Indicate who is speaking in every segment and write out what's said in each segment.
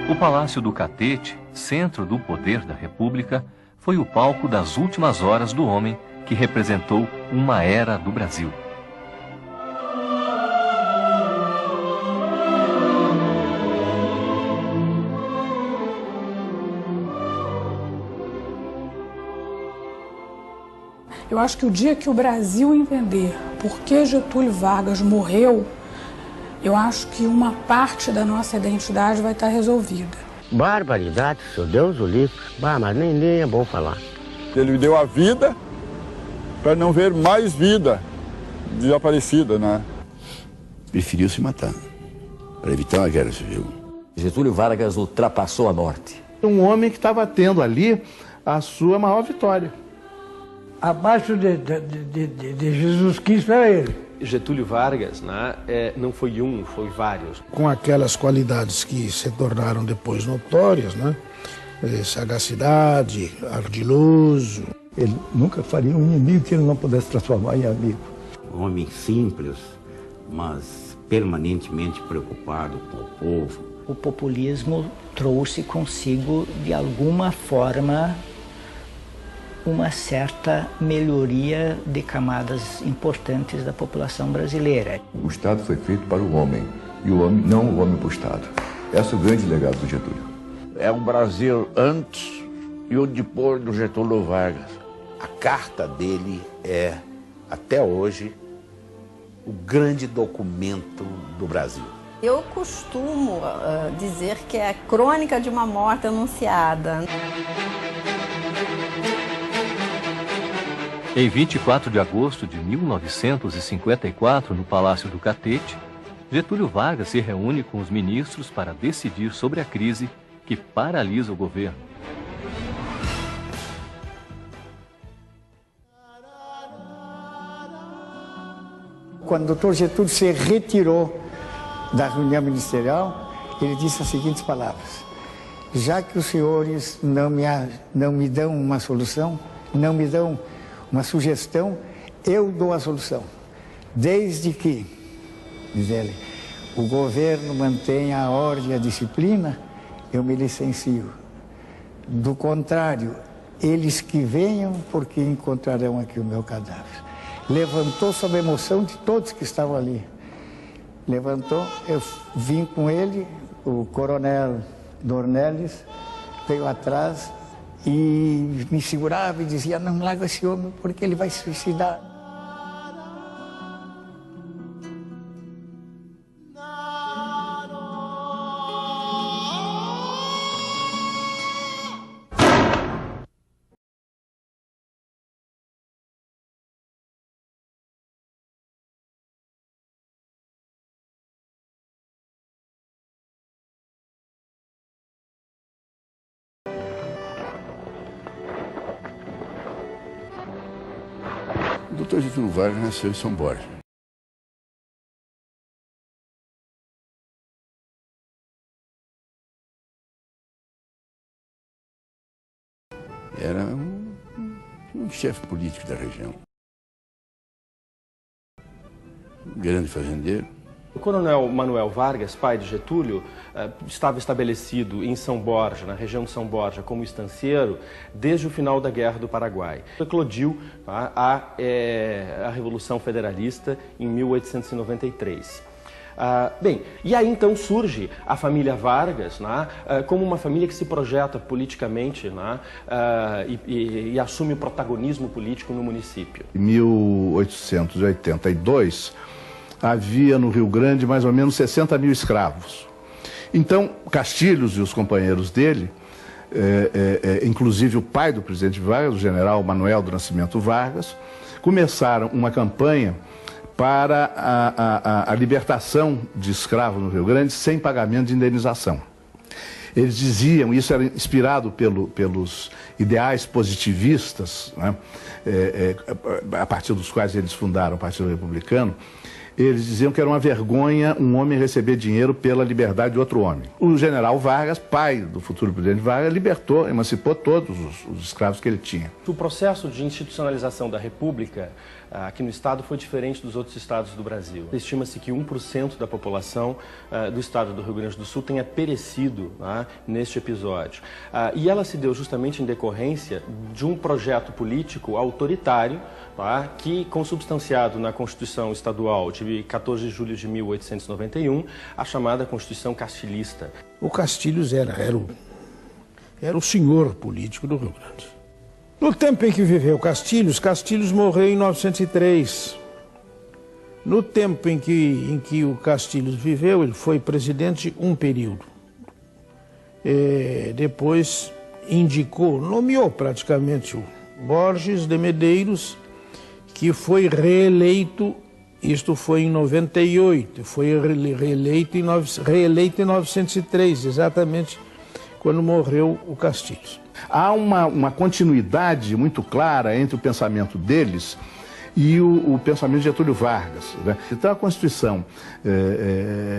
Speaker 1: O Palácio do Catete, centro do poder da República, foi o palco das últimas horas do homem que representou uma era do Brasil.
Speaker 2: Eu acho que o dia que o Brasil entender por que Getúlio Vargas morreu, eu acho que uma parte da nossa identidade vai estar resolvida.
Speaker 3: Barbaridade, seu Deus o livre. Bah, mas nem é bom falar.
Speaker 4: Ele deu a vida para não ver mais vida desaparecida, né?
Speaker 5: Preferiu se matar, para evitar uma guerra civil.
Speaker 6: Getúlio Vargas ultrapassou a morte.
Speaker 7: Um homem que estava tendo ali a sua maior vitória.
Speaker 8: Abaixo de Jesus Cristo era ele.
Speaker 9: Getúlio Vargas, né, não foi um, foi vários.
Speaker 10: Com aquelas qualidades que se tornaram depois notórias, né? Sagacidade, ardiloso.
Speaker 11: Ele nunca faria um inimigo que ele não pudesse transformar em amigo.
Speaker 5: Um homem simples, mas permanentemente preocupado com o povo.
Speaker 12: O populismo trouxe consigo, de alguma forma, uma certa melhoria de camadas importantes da população brasileira.
Speaker 13: O Estado foi feito para o homem, e o homem, não o homem para o Estado. Esse é o grande legado do Getúlio.
Speaker 3: É um Brasil antes e o depois do Getúlio Vargas.
Speaker 14: A carta dele é, até hoje, o grande documento do Brasil.
Speaker 15: Eu costumo dizer que é a crônica de uma morte anunciada.
Speaker 1: Em 24 de agosto de 1954, no Palácio do Catete, Getúlio Vargas se reúne com os ministros para decidir sobre a crise que paralisa o governo.
Speaker 8: Quando o doutor Getúlio se retirou da reunião ministerial, ele disse as seguintes palavras: já que os senhores não me dão uma solução, não me dão uma sugestão, eu dou a solução. Desde que, diz ele, o governo mantenha a ordem e a disciplina, eu me licencio. Do contrário, eles que venham, porque encontrarão aqui o meu cadáver. Levantou sob a emoção de todos que estavam ali. Levantou, eu vim com ele, o coronel Dornelles veio atrás e me segurava e dizia: não larga esse homem porque ele vai se suicidar.
Speaker 5: O Dr. Getúlio Vargas nasceu em São Borja. Era um chefe político da região. Um grande fazendeiro.
Speaker 9: O coronel Manuel Vargas, pai de Getúlio, estava estabelecido em São Borja, na região de São Borja, como estancieiro, desde o final da Guerra do Paraguai. Eclodiu a Revolução Federalista em 1893. Bem, e aí então surge a família Vargas, né, como uma família que se projeta politicamente, né, e assume o protagonismo político no município.
Speaker 7: Em 1882, havia no Rio Grande mais ou menos 60 mil escravos. Então, Castilhos e os companheiros dele, inclusive o pai do presidente Vargas, o general Manuel do Nascimento Vargas, começaram uma campanha para a libertação de escravos no Rio Grande sem pagamento de indenização. Eles diziam, isso era inspirado pelos ideais positivistas, né, a partir dos quais eles fundaram o Partido Republicano. Eles diziam que era uma vergonha um homem receber dinheiro pela liberdade de outro homem. O general Vargas, pai do futuro presidente Vargas, emancipou todos os escravos que ele tinha.
Speaker 9: O processo de institucionalização da República aqui no estado foi diferente dos outros estados do Brasil. Estima-se que 1% da população do estado do Rio Grande do Sul tenha perecido neste episódio. E ela se deu justamente em decorrência de um projeto político autoritário que, consubstanciado na Constituição Estadual de 14 de julho de 1891, a chamada Constituição Castilhista.
Speaker 10: O Castilhos era o senhor político do Rio Grande. No tempo em que viveu Castilhos, Castilhos morreu em 1903. No tempo em que o Castilhos viveu, ele foi presidente um período. Depois nomeou praticamente o Borges de Medeiros, que foi reeleito, isto foi em 98, foi reeleito em 1903, exatamente quando morreu o Castilhos.
Speaker 7: Há uma continuidade muito clara entre o pensamento deles e o pensamento de Getúlio Vargas, né? Então a Constituição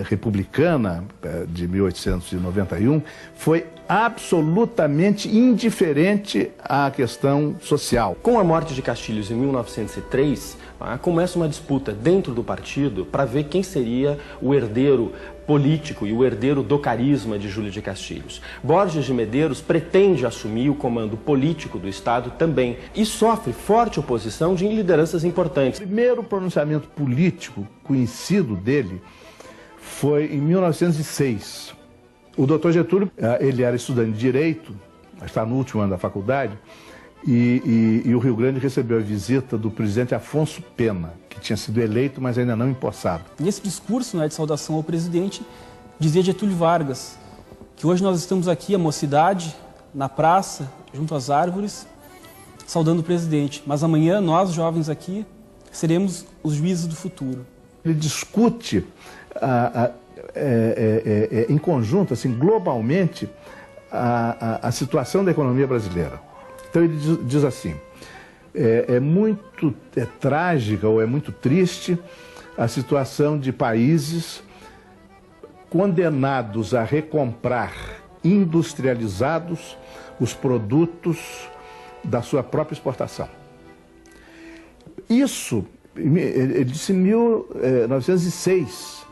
Speaker 7: republicana de 1891 foi absolutamente indiferente à questão social.
Speaker 9: Com a morte de Castilhos em 1903, começa uma disputa dentro do partido para ver quem seria o herdeiro político e o herdeiro do carisma de Júlio de Castilhos. Borges de Medeiros pretende assumir o comando político do Estado também e sofre forte oposição de lideranças importantes.
Speaker 7: O primeiro pronunciamento político conhecido dele foi em 1906. O doutor Getúlio, ele era estudante de Direito, está no último ano da faculdade, e o Rio Grande recebeu a visita do presidente Afonso Pena, que tinha sido eleito, mas ainda não empossado.
Speaker 16: Nesse discurso de saudação ao presidente, dizia Getúlio Vargas que hoje nós estamos aqui, a mocidade, na praça, junto às árvores, saudando o presidente, mas amanhã nós, jovens aqui, seremos os juízes do futuro.
Speaker 7: Ele discute em conjunto, assim, globalmente, a situação da economia brasileira. Então ele diz assim, é muito trágica ou é muito triste a situação de países condenados a recomprar industrializados os produtos da sua própria exportação. Isso, ele disse em 1906,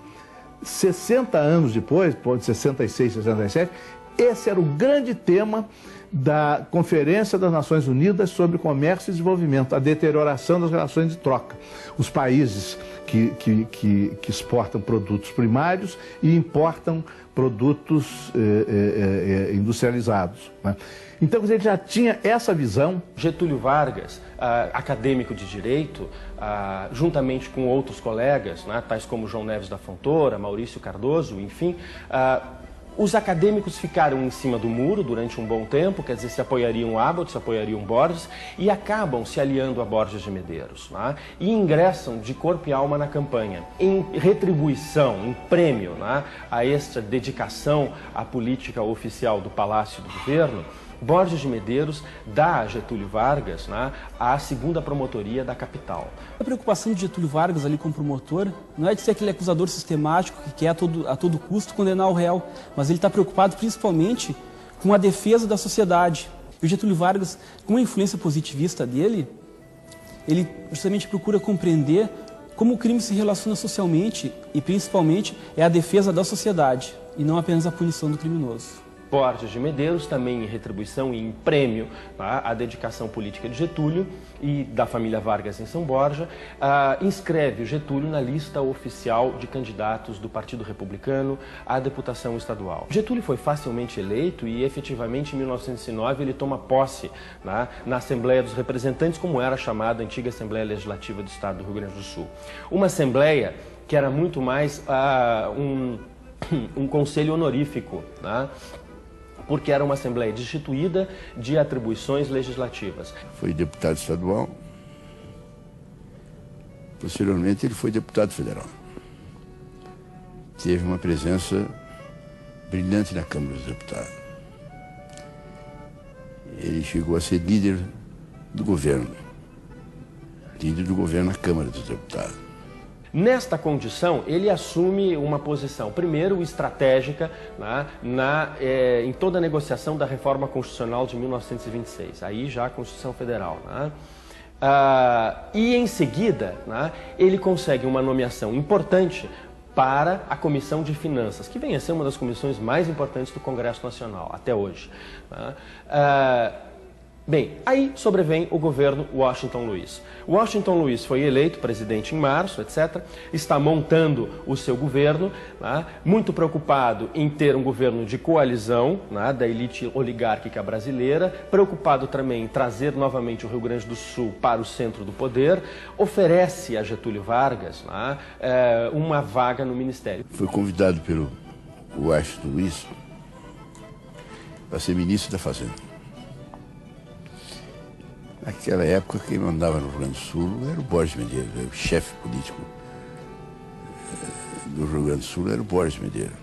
Speaker 7: 60 anos depois, 66, 67, esse era o grande tema da Conferência das Nações Unidas sobre Comércio e Desenvolvimento, a deterioração das relações de troca. Os países que exportam produtos primários e importam produtos industrializados, né? Então, ele já tinha essa visão.
Speaker 9: Getúlio Vargas, acadêmico de Direito, juntamente com outros colegas, né, tais como João Neves da Fontoura, Maurício Cardoso, enfim, os acadêmicos ficaram em cima do muro durante um bom tempo, quer dizer, se apoiariam Abbott, se apoiariam Borges, e acabam se aliando a Borges de Medeiros, né, e ingressam de corpo e alma na campanha. Em retribuição, em prêmio, né, a esta dedicação à política oficial do Palácio do Governo, Borges de Medeiros dá a Getúlio Vargas, né, a segunda promotoria da capital.
Speaker 16: A preocupação de Getúlio Vargas ali como promotor não é de ser aquele acusador sistemático que quer a todo custo condenar o réu, mas ele está preocupado principalmente com a defesa da sociedade. E o Getúlio Vargas, com a influência positivista dele, ele justamente procura compreender como o crime se relaciona socialmente e principalmente é a defesa da sociedade e não apenas a punição do criminoso.
Speaker 9: Borges de Medeiros, também em retribuição e em prêmio, tá, à dedicação política de Getúlio e da família Vargas em São Borja, inscreve o Getúlio na lista oficial de candidatos do Partido Republicano à deputação estadual. Getúlio foi facilmente eleito e, efetivamente, em 1909, ele toma posse, né, na Assembleia dos Representantes, como era chamada a antiga Assembleia Legislativa do Estado do Rio Grande do Sul. Uma Assembleia que era muito mais um conselho honorífico, né, porque era uma Assembleia destituída de atribuições legislativas.
Speaker 3: Foi deputado estadual, posteriormente ele foi deputado federal. Teve uma presença brilhante na Câmara dos Deputados. Ele chegou a ser líder do governo na Câmara dos Deputados.
Speaker 9: Nesta condição, ele assume uma posição, primeiro, estratégica, né, em toda a negociação da reforma constitucional de 1926, aí já a Constituição Federal, né? E em seguida, né, ele consegue uma nomeação importante para a Comissão de Finanças, que vem a ser uma das comissões mais importantes do Congresso Nacional, até hoje. Bem, aí sobrevém o governo Washington Luiz. Washington Luiz foi eleito presidente em março, etc. Está montando o seu governo, né, muito preocupado em ter um governo de coalizão, né, da elite oligárquica brasileira, preocupado também em trazer novamente o Rio Grande do Sul para o centro do poder, oferece a Getúlio Vargas, né, uma vaga no ministério.
Speaker 3: Foi convidado pelo Washington Luiz para ser ministro da Fazenda. Naquela época, quem mandava no Rio Grande do Sul era o Borges Medeiros, o chefe político do Rio Grande do Sul era o Borges Medeiros.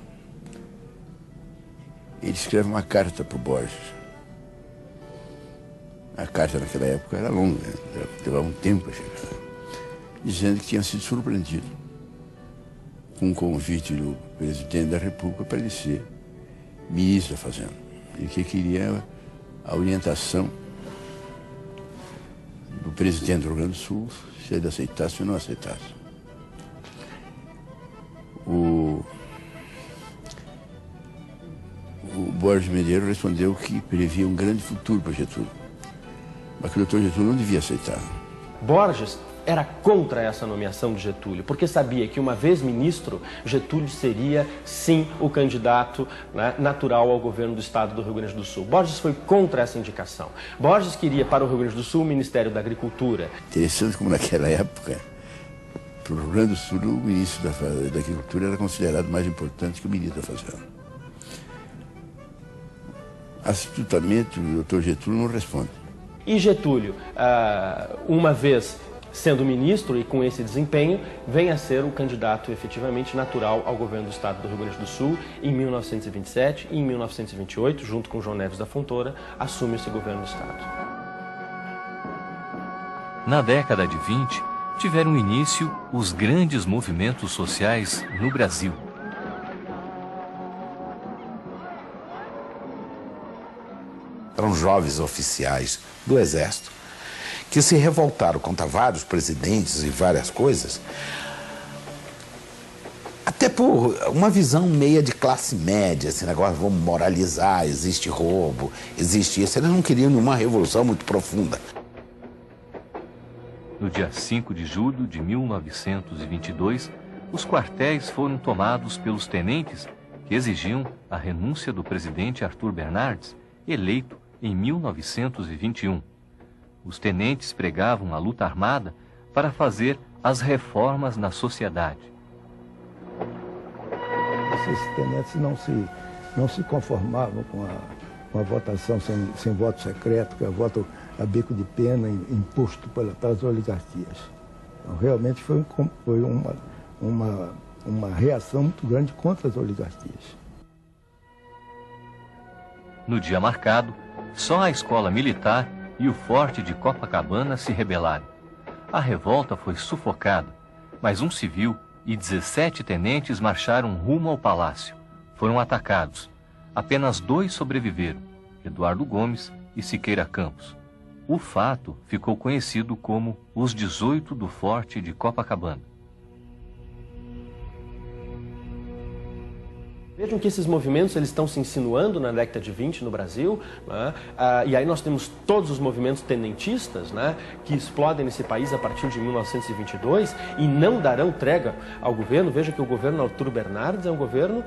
Speaker 3: Ele escreve uma carta para o Borges. A carta naquela época era longa, levava um tempo a chegar, dizendo que tinha sido surpreendido com um convite do presidente da República para ele ser ministro da Fazenda. E que queria a orientação do presidente do Rio Grande do Sul, se ele aceitasse ou não aceitasse. O Borges Medeiros respondeu que previa um grande futuro para Getúlio, mas que o doutor Getúlio não devia aceitar.
Speaker 9: Borges era contra essa nomeação de Getúlio, porque sabia que, uma vez ministro, Getúlio seria, sim, o candidato, né, natural ao governo do estado do Rio Grande do Sul. Borges foi contra essa indicação. Borges queria para o Rio Grande do Sul o Ministério da Agricultura.
Speaker 3: Interessante como naquela época, para o Rio Grande do Sul, o ministro da Agricultura era considerado mais importante que o ministro da Fazenda. Astutamente, o doutor Getúlio não responde.
Speaker 9: E Getúlio, uma vez sendo ministro e com esse desempenho, vem a ser o candidato efetivamente natural ao governo do estado do Rio Grande do Sul em 1927 e em 1928, junto com João Neves da Fontoura, assume esse governo do estado.
Speaker 1: Na década de 20, tiveram início os grandes movimentos sociais no Brasil.
Speaker 14: Eram jovens oficiais do Exército que se revoltaram contra vários presidentes e várias coisas, até por uma visão meia de classe média, esse negócio, vamos moralizar, existe roubo, existe isso. Eles não queriam nenhuma revolução muito profunda.
Speaker 1: No dia 5 de julho de 1922, os quartéis foram tomados pelos tenentes que exigiam a renúncia do presidente Arthur Bernardes, eleito em 1921. Os tenentes pregavam a luta armada para fazer as reformas na sociedade.
Speaker 11: Esses tenentes não se conformavam com a votação sem voto secreto, que é voto a bico de pena imposto pelas oligarquias. Então, realmente foi uma reação muito grande contra as oligarquias.
Speaker 1: No dia marcado, só a escola militar e o forte de Copacabana se rebelaram. A revolta foi sufocada, mas um civil e 17 tenentes marcharam rumo ao palácio. Foram atacados. Apenas 2 sobreviveram, Eduardo Gomes e Siqueira Campos. O fato ficou conhecido como os 18 do Forte de Copacabana.
Speaker 9: Vejam que esses movimentos eles estão se insinuando na década de 20 no Brasil, né? E aí nós temos todos os movimentos tenentistas, né, que explodem nesse país a partir de 1922 e não darão trégua ao governo. Veja que o governo Arthur Bernardes é um governo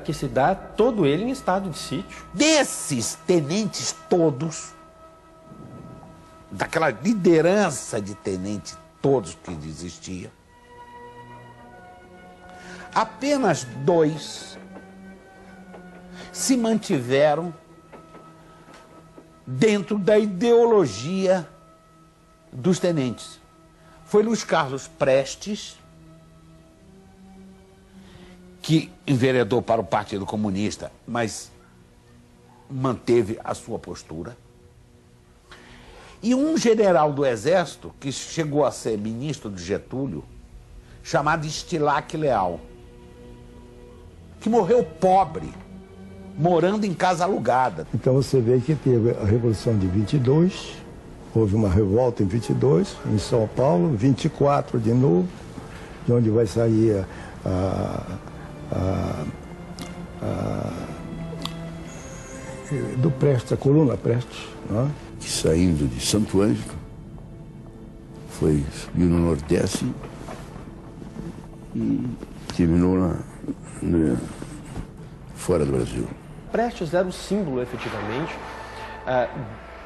Speaker 9: que se dá todo ele em estado de sítio.
Speaker 14: Desses tenentes todos, daquela liderança de tenente todos que existia, apenas 2 se mantiveram dentro da ideologia dos tenentes. Foi Luiz Carlos Prestes, que enveredou para o Partido Comunista, mas manteve a sua postura. E um general do Exército, que chegou a ser ministro de Getúlio, chamado Estilac Leal, que morreu pobre, morando em casa alugada.
Speaker 11: Então você vê que teve a Revolução de 22, houve uma revolta em 22, em São Paulo, 24 de novo, de onde vai sair do Prestes, a coluna Prestes, não é?
Speaker 3: Que saindo de Santo Ângelo, subiu no Nordeste e terminou fora do Brasil.
Speaker 9: Prestes era o símbolo, efetivamente,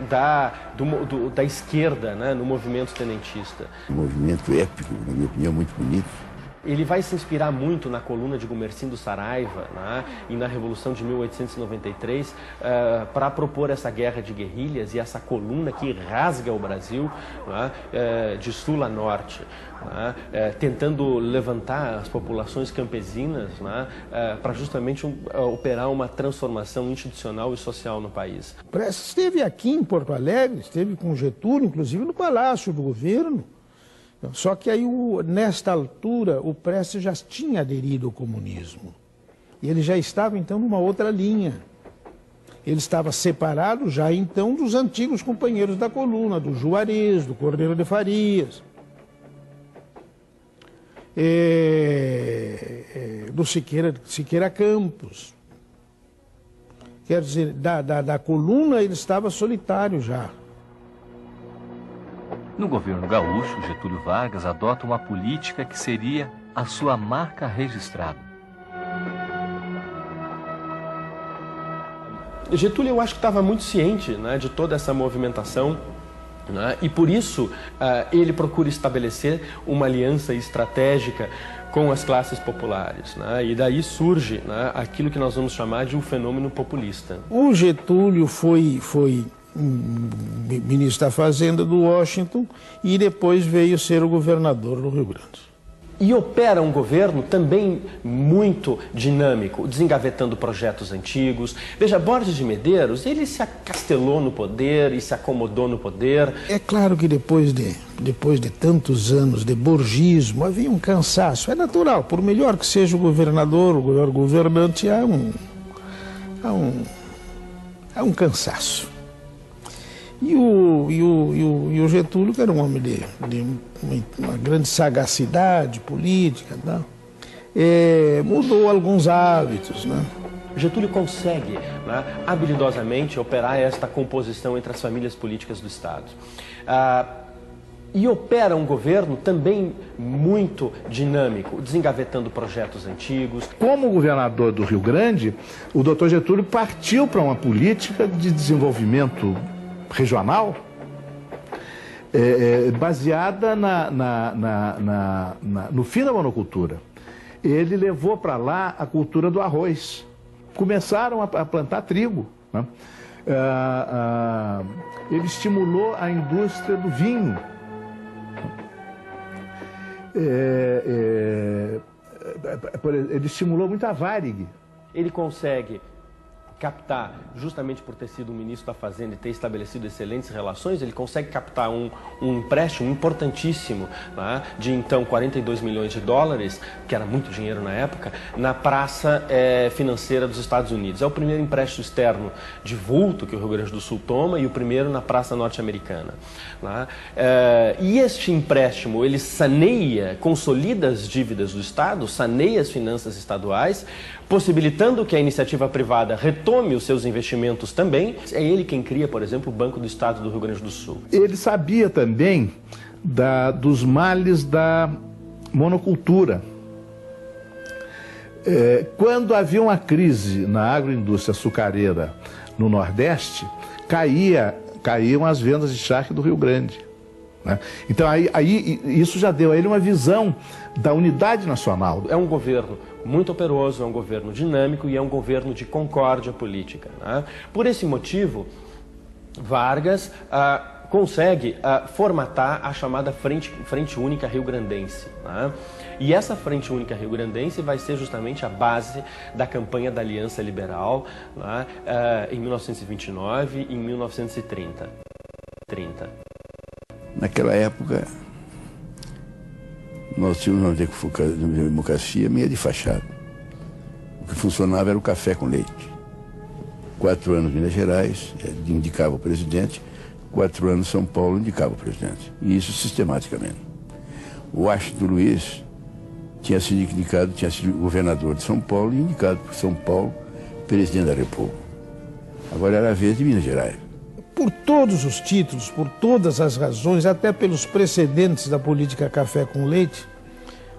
Speaker 9: da esquerda, né, no movimento tenentista.
Speaker 3: Um movimento épico, na minha opinião, muito bonito.
Speaker 9: Ele vai se inspirar muito na coluna de Gumercindo Saraiva, né, e na Revolução de 1893 para propor essa guerra de guerrilhas e essa coluna que rasga o Brasil, né, de sul a norte, né, tentando levantar as populações campesinas, né, para justamente operar uma transformação institucional e social no país.
Speaker 10: Prestes esteve aqui em Porto Alegre, esteve com Getúlio, inclusive no Palácio do Governo. Só que aí, nesta altura, o Prestes já tinha aderido ao comunismo. E ele já estava, então, numa outra linha. Ele estava separado já, então, dos antigos companheiros da coluna, do Juarez, do Cordeiro de Farias, do Siqueira Campos. Quer dizer, da coluna ele estava solitário já.
Speaker 1: No governo gaúcho, Getúlio Vargas adota uma política que seria a sua marca registrada.
Speaker 9: Getúlio, eu acho que estava muito ciente, né, de toda essa movimentação, né, e por isso ele procura estabelecer uma aliança estratégica com as classes populares, né, e daí surge, né, aquilo que nós vamos chamar de um fenômeno populista.
Speaker 10: O Getúlio foi ministro da Fazenda do Washington e depois veio ser o governador do Rio Grande.
Speaker 9: E opera um governo também muito dinâmico, desengavetando projetos antigos. Veja, Borges de Medeiros, ele se acastelou no poder e se acomodou no poder.
Speaker 10: É claro que depois de tantos anos de borgismo, havia um cansaço. É natural, por melhor que seja o governador, o melhor governante, há um cansaço. E o Getúlio, que era um homem de uma grande sagacidade política, tá? Mudou alguns hábitos, né?
Speaker 9: Getúlio consegue, né, habilidosamente operar esta composição entre as famílias políticas do Estado. E opera um governo também muito dinâmico, desengavetando projetos antigos.
Speaker 7: Como governador do Rio Grande, o doutor Getúlio partiu para uma política de desenvolvimento regional baseada no fim da monocultura. Ele levou para lá a cultura do arroz. Começaram a plantar trigo, né? Ele estimulou a indústria do vinho. Ele estimulou muito a Varig.
Speaker 9: Ele consegue captar, justamente por ter sido um ministro da Fazenda e ter estabelecido excelentes relações, ele consegue captar um empréstimo importantíssimo, né, de então 42 milhões de dólares, que era muito dinheiro na época, na praça financeira dos Estados Unidos. É o primeiro empréstimo externo de vulto que o Rio Grande do Sul toma e o primeiro na praça norte-americana, né? E este empréstimo, ele saneia, consolida as dívidas do Estado, saneia as finanças estaduais, possibilitando que a iniciativa privada retome os seus investimentos também. É ele quem cria, por exemplo, o Banco do Estado do Rio Grande do Sul.
Speaker 7: Ele sabia também dos males da monocultura. Quando havia uma crise na agroindústria açucareira no Nordeste, caíam as vendas de charque do Rio Grande, né? Então aí isso já deu a ele uma visão da unidade nacional.
Speaker 9: É um governo muito operoso, é um governo dinâmico e é um governo de concórdia política, né? Por esse motivo, Vargas consegue formatar a chamada Frente Única Rio-Grandense, né? E essa Frente Única Rio-Grandense vai ser justamente a base da campanha da Aliança Liberal, né, em 1929 e em 1930.
Speaker 3: Naquela época, nós tínhamos uma democracia meio de fachada. O que funcionava era o café com leite. 4 anos em Minas Gerais, indicava o presidente, 4 anos São Paulo indicava o presidente. E isso sistematicamente. O Washington Luiz tinha sido indicado, tinha sido governador de São Paulo e indicado por São Paulo presidente da República. Agora era a vez de Minas Gerais.
Speaker 10: Por todos os títulos, por todas as razões, até pelos precedentes da política café com leite,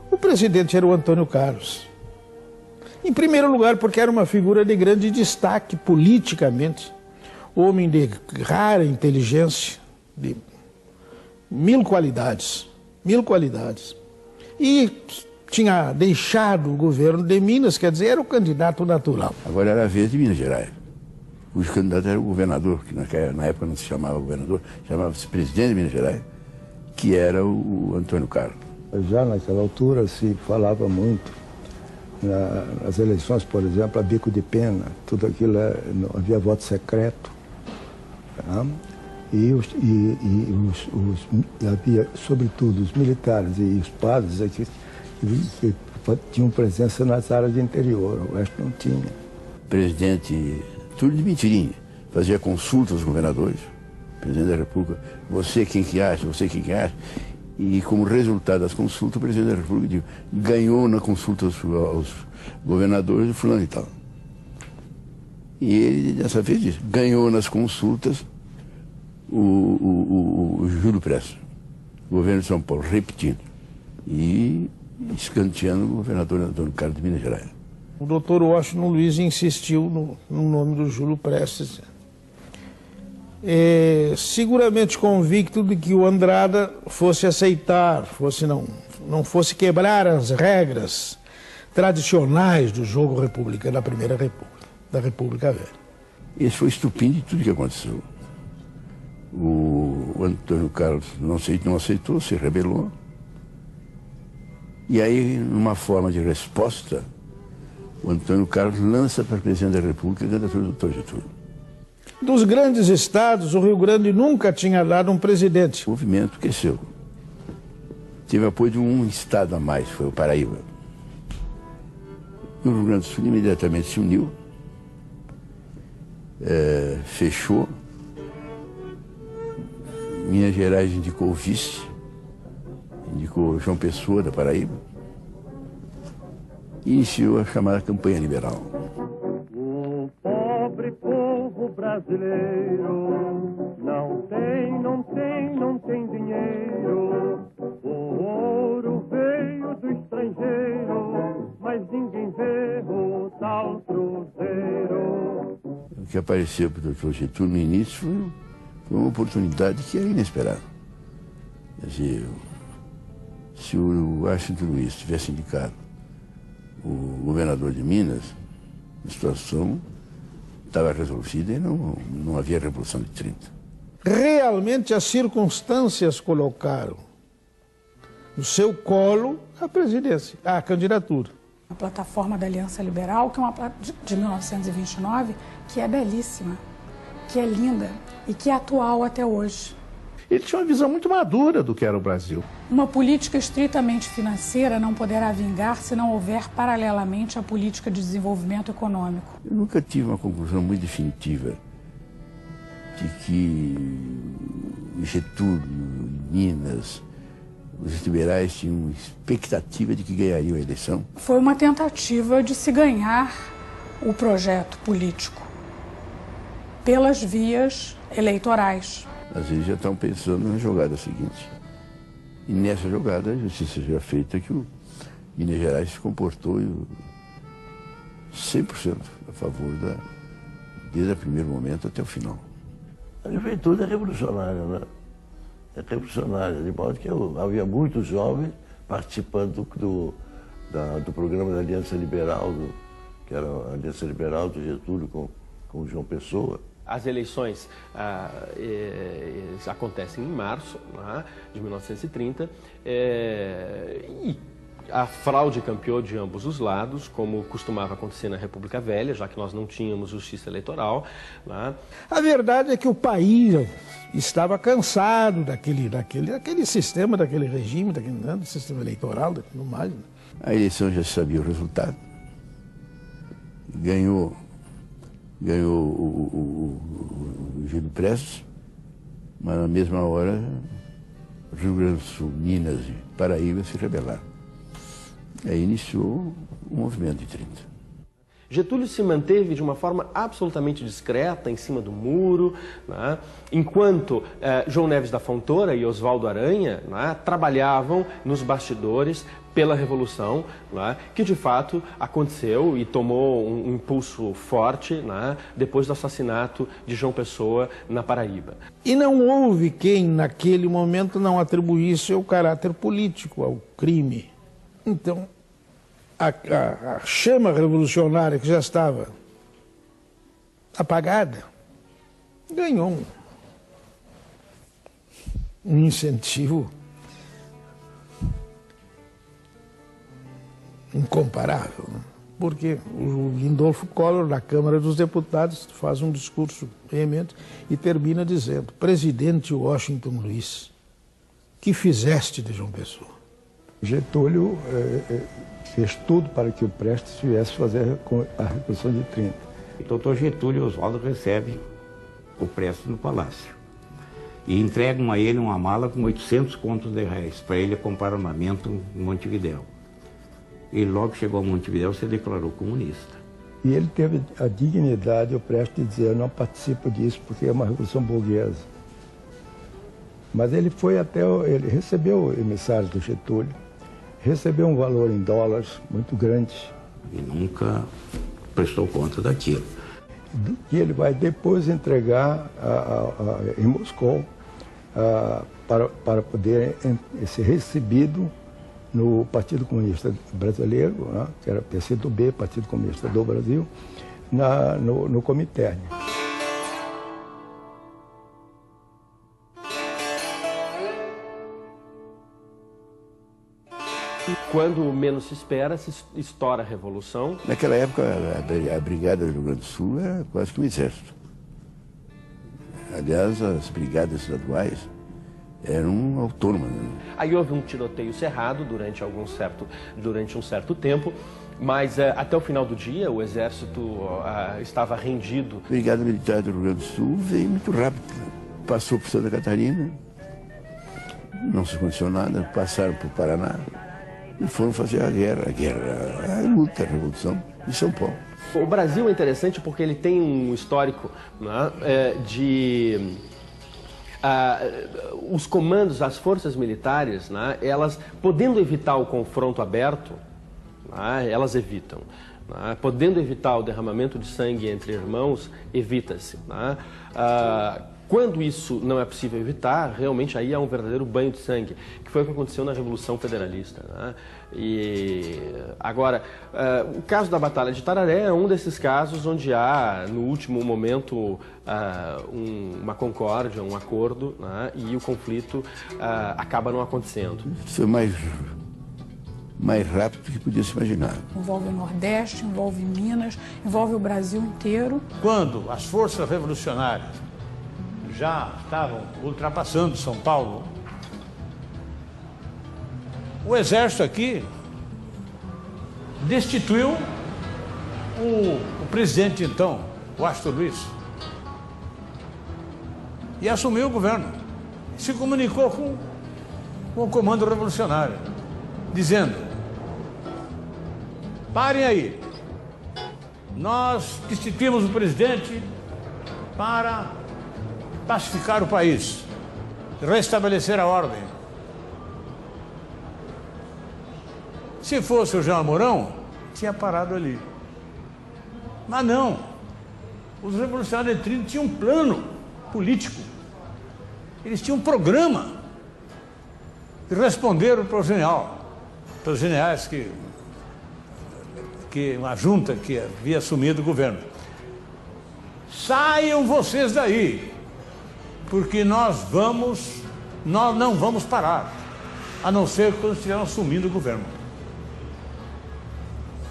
Speaker 10: o presidente era o Antônio Carlos. Em primeiro lugar, porque era uma figura de grande destaque politicamente, homem de rara inteligência, de mil qualidades. E tinha deixado o governo de Minas, quer dizer, era o candidato natural.
Speaker 3: Agora era a vez de Minas Gerais. O candidato era o governador, que na época não se chamava governador, chamava-se presidente de Minas Gerais, que era o Antônio Carlos.
Speaker 11: Já naquela altura se falava muito, nas eleições, por exemplo, a bico de pena, tudo aquilo, havia voto secreto. Tá? Havia, sobretudo, os militares e os padres aqui, que tinham presença nas áreas de interior, o resto não tinha.
Speaker 3: Presidente, tudo de mentirinha, fazia consultas aos governadores, presidente da República, você quem que acha, e como resultado das consultas, o presidente da República ganhou na consulta aos governadores o fulano e tal. E ele, dessa vez, disse, ganhou nas consultas o Júlio Prestes, governo de São Paulo, repetindo. E escanteando o governador Antônio Carlos de Minas Gerais.
Speaker 10: O doutor Washington Luiz insistiu no nome do Júlio Prestes. Seguramente convicto de que o Andrada fosse aceitar, não fosse quebrar as regras tradicionais do jogo republicano da Primeira República, da República Velha.
Speaker 3: Esse foi estupim de tudo que aconteceu. O Antônio Carlos não aceitou, se rebelou. E aí, numa forma de resposta, o Antônio Carlos lança para presidente da República a candidatura do Dr. Getúlio.
Speaker 10: Dos grandes estados, o Rio Grande nunca tinha dado um presidente.
Speaker 3: O movimento cresceu. Teve apoio de um estado a mais, foi o Paraíba. E o Rio Grande do Sul imediatamente se uniu, fechou. Minas Gerais indicou o vice, indicou João Pessoa, da Paraíba, e iniciou a chamada campanha liberal.
Speaker 17: O pobre povo brasileiro não tem dinheiro. O ouro veio do estrangeiro, mas ninguém vê o tal cruzeiro.
Speaker 3: O que apareceu para o Dr. Getúlio no início foi uma oportunidade que era inesperada. Quer dizer, se o Washington Luiz tivesse indicado o governador de Minas, a situação estava resolvida e não havia Revolução de 30.
Speaker 10: Realmente as circunstâncias colocaram no seu colo a presidência, a candidatura.
Speaker 2: A plataforma da Aliança Liberal, que é uma de 1929, que é belíssima, que é linda e que é atual até hoje.
Speaker 7: Ele tinha uma visão muito madura do que era o Brasil.
Speaker 2: Uma política estritamente financeira não poderá vingar se não houver paralelamente a política de desenvolvimento econômico.
Speaker 3: Eu nunca tive uma conclusão muito definitiva de que Getúlio, Minas, os liberais tinham expectativa de que ganhariam a eleição.
Speaker 2: Foi uma tentativa de se ganhar o projeto político pelas vias eleitorais.
Speaker 3: Às vezes já estão pensando na jogada seguinte. E nessa jogada a justiça já feita que o Minas Gerais se comportou 100% a favor desde o primeiro momento até o final.
Speaker 18: A juventude é revolucionária, né? É revolucionária, de modo que havia muitos jovens participando do programa da Aliança Liberal, que era a Aliança Liberal do Getúlio com o João Pessoa.
Speaker 9: As eleições acontecem em março de 1930 e a fraude campeou de ambos os lados, como costumava acontecer na República Velha, já que nós não tínhamos justiça eleitoral.
Speaker 10: A verdade é que o país estava cansado daquele sistema, daquele regime, do sistema eleitoral, tudo mais.
Speaker 3: A eleição já sabia o resultado. Ganhou o Júlio Prestes Mas na mesma hora, Rio Grande do Sul, Minas e Paraíba se rebelaram. Aí iniciou o movimento de 30.
Speaker 9: Getúlio se manteve de uma forma absolutamente discreta, em cima do muro, né? Enquanto João Neves da Fontoura e Oswaldo Aranha, né, trabalhavam nos bastidores pela Revolução, né, que de fato aconteceu e tomou um impulso forte, né, depois do assassinato de João Pessoa na Paraíba.
Speaker 10: E não houve quem, naquele momento, não atribuísse o caráter político ao crime. Então, a chama revolucionária que já estava apagada ganhou um incentivo incomparável, né? Porque o Lindolfo Collor, na Câmara dos Deputados, faz um discurso veemente e termina dizendo: presidente Washington Luiz, que fizeste de João Pessoa?
Speaker 11: Getúlio fez tudo para que o Prestes viesse fazer a Revolução de 30.
Speaker 5: O doutor Getúlio Oswaldo recebe o Prestes no Palácio e entregam a ele uma mala com 800 contos de reais para ele comprar armamento em Montevidéu. E logo chegou a Montevidéu, se declarou comunista.
Speaker 11: E ele teve a dignidade, o Prestes, de dizer: eu não participo disso porque é uma revolução burguesa. Mas ele foi até, ele recebeu emissários do Getúlio, recebeu um valor em dólares muito grande.
Speaker 5: E nunca prestou conta daquilo.
Speaker 11: Que ele vai depois entregar em Moscou para poder ser recebido no Partido Comunista Brasileiro, né, que era PCdoB, Partido Comunista do Brasil, no Comintern.
Speaker 9: Quando menos se espera, se estoura a Revolução.
Speaker 3: Naquela época, a Brigada do Rio Grande do Sul era quase que um exército. Aliás, as brigadas estaduais eram autônomas.
Speaker 9: Aí houve um tiroteio cerrado durante um certo tempo, mas até o final do dia o exército estava rendido.
Speaker 3: A Brigada Militar do Rio Grande do Sul veio muito rápido. Passou por Santa Catarina, não se aconteceu nada, passaram por Paraná e foram fazer a luta, a Revolução de São Paulo.
Speaker 9: O Brasil é interessante porque ele tem um histórico, né, de... os comandos, as forças militares, né, elas, podendo evitar o confronto aberto, né, elas evitam. Né, podendo evitar o derramamento de sangue entre irmãos, evita-se. Né. Quando isso não é possível evitar, realmente aí há um verdadeiro banho de sangue, que foi o que aconteceu na Revolução Federalista. Né? E agora, o caso da Batalha de Tararé é um desses casos onde há, no último momento, uma concórdia, um acordo, né? E o conflito acaba não acontecendo.
Speaker 3: Foi mais rápido do que podia se imaginar.
Speaker 2: Envolve o Nordeste, envolve Minas, envolve o Brasil inteiro.
Speaker 10: Quando as forças revolucionárias já estavam ultrapassando São Paulo, o exército aqui destituiu o presidente então, Washington Luiz, e assumiu o governo. Se comunicou com o comando revolucionário, dizendo: parem aí, nós destituímos o presidente para pacificar o país, restabelecer a ordem. Se fosse o Jean Mourão, tinha parado ali. Mas não. Os revolucionários de 30 tinham um plano político. Eles tinham um programa. E responderam para o general, para os generais que uma junta que havia assumido o governo: saiam vocês daí, porque nós não vamos parar, a não ser quando estiverem assumindo o governo.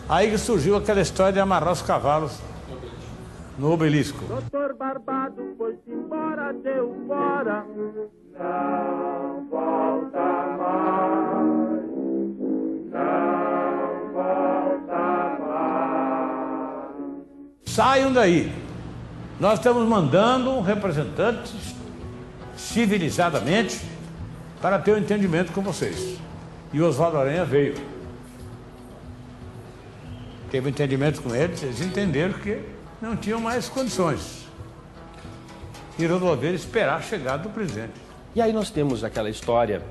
Speaker 10: Aí que surgiu aquela história de amarrar os cavalos no obelisco.
Speaker 17: Doutor Barbado foi-se embora, deu fora, não volta mais, não volta mais.
Speaker 10: Saiam daí. Nós estamos mandando representantes
Speaker 19: civilizadamente para ter um entendimento com vocês. E o Oswaldo Aranha veio. Teve um entendimento com eles, eles entenderam que não tinham mais condições. E resolveram esperar a chegada do presidente.
Speaker 9: E aí nós temos aquela história,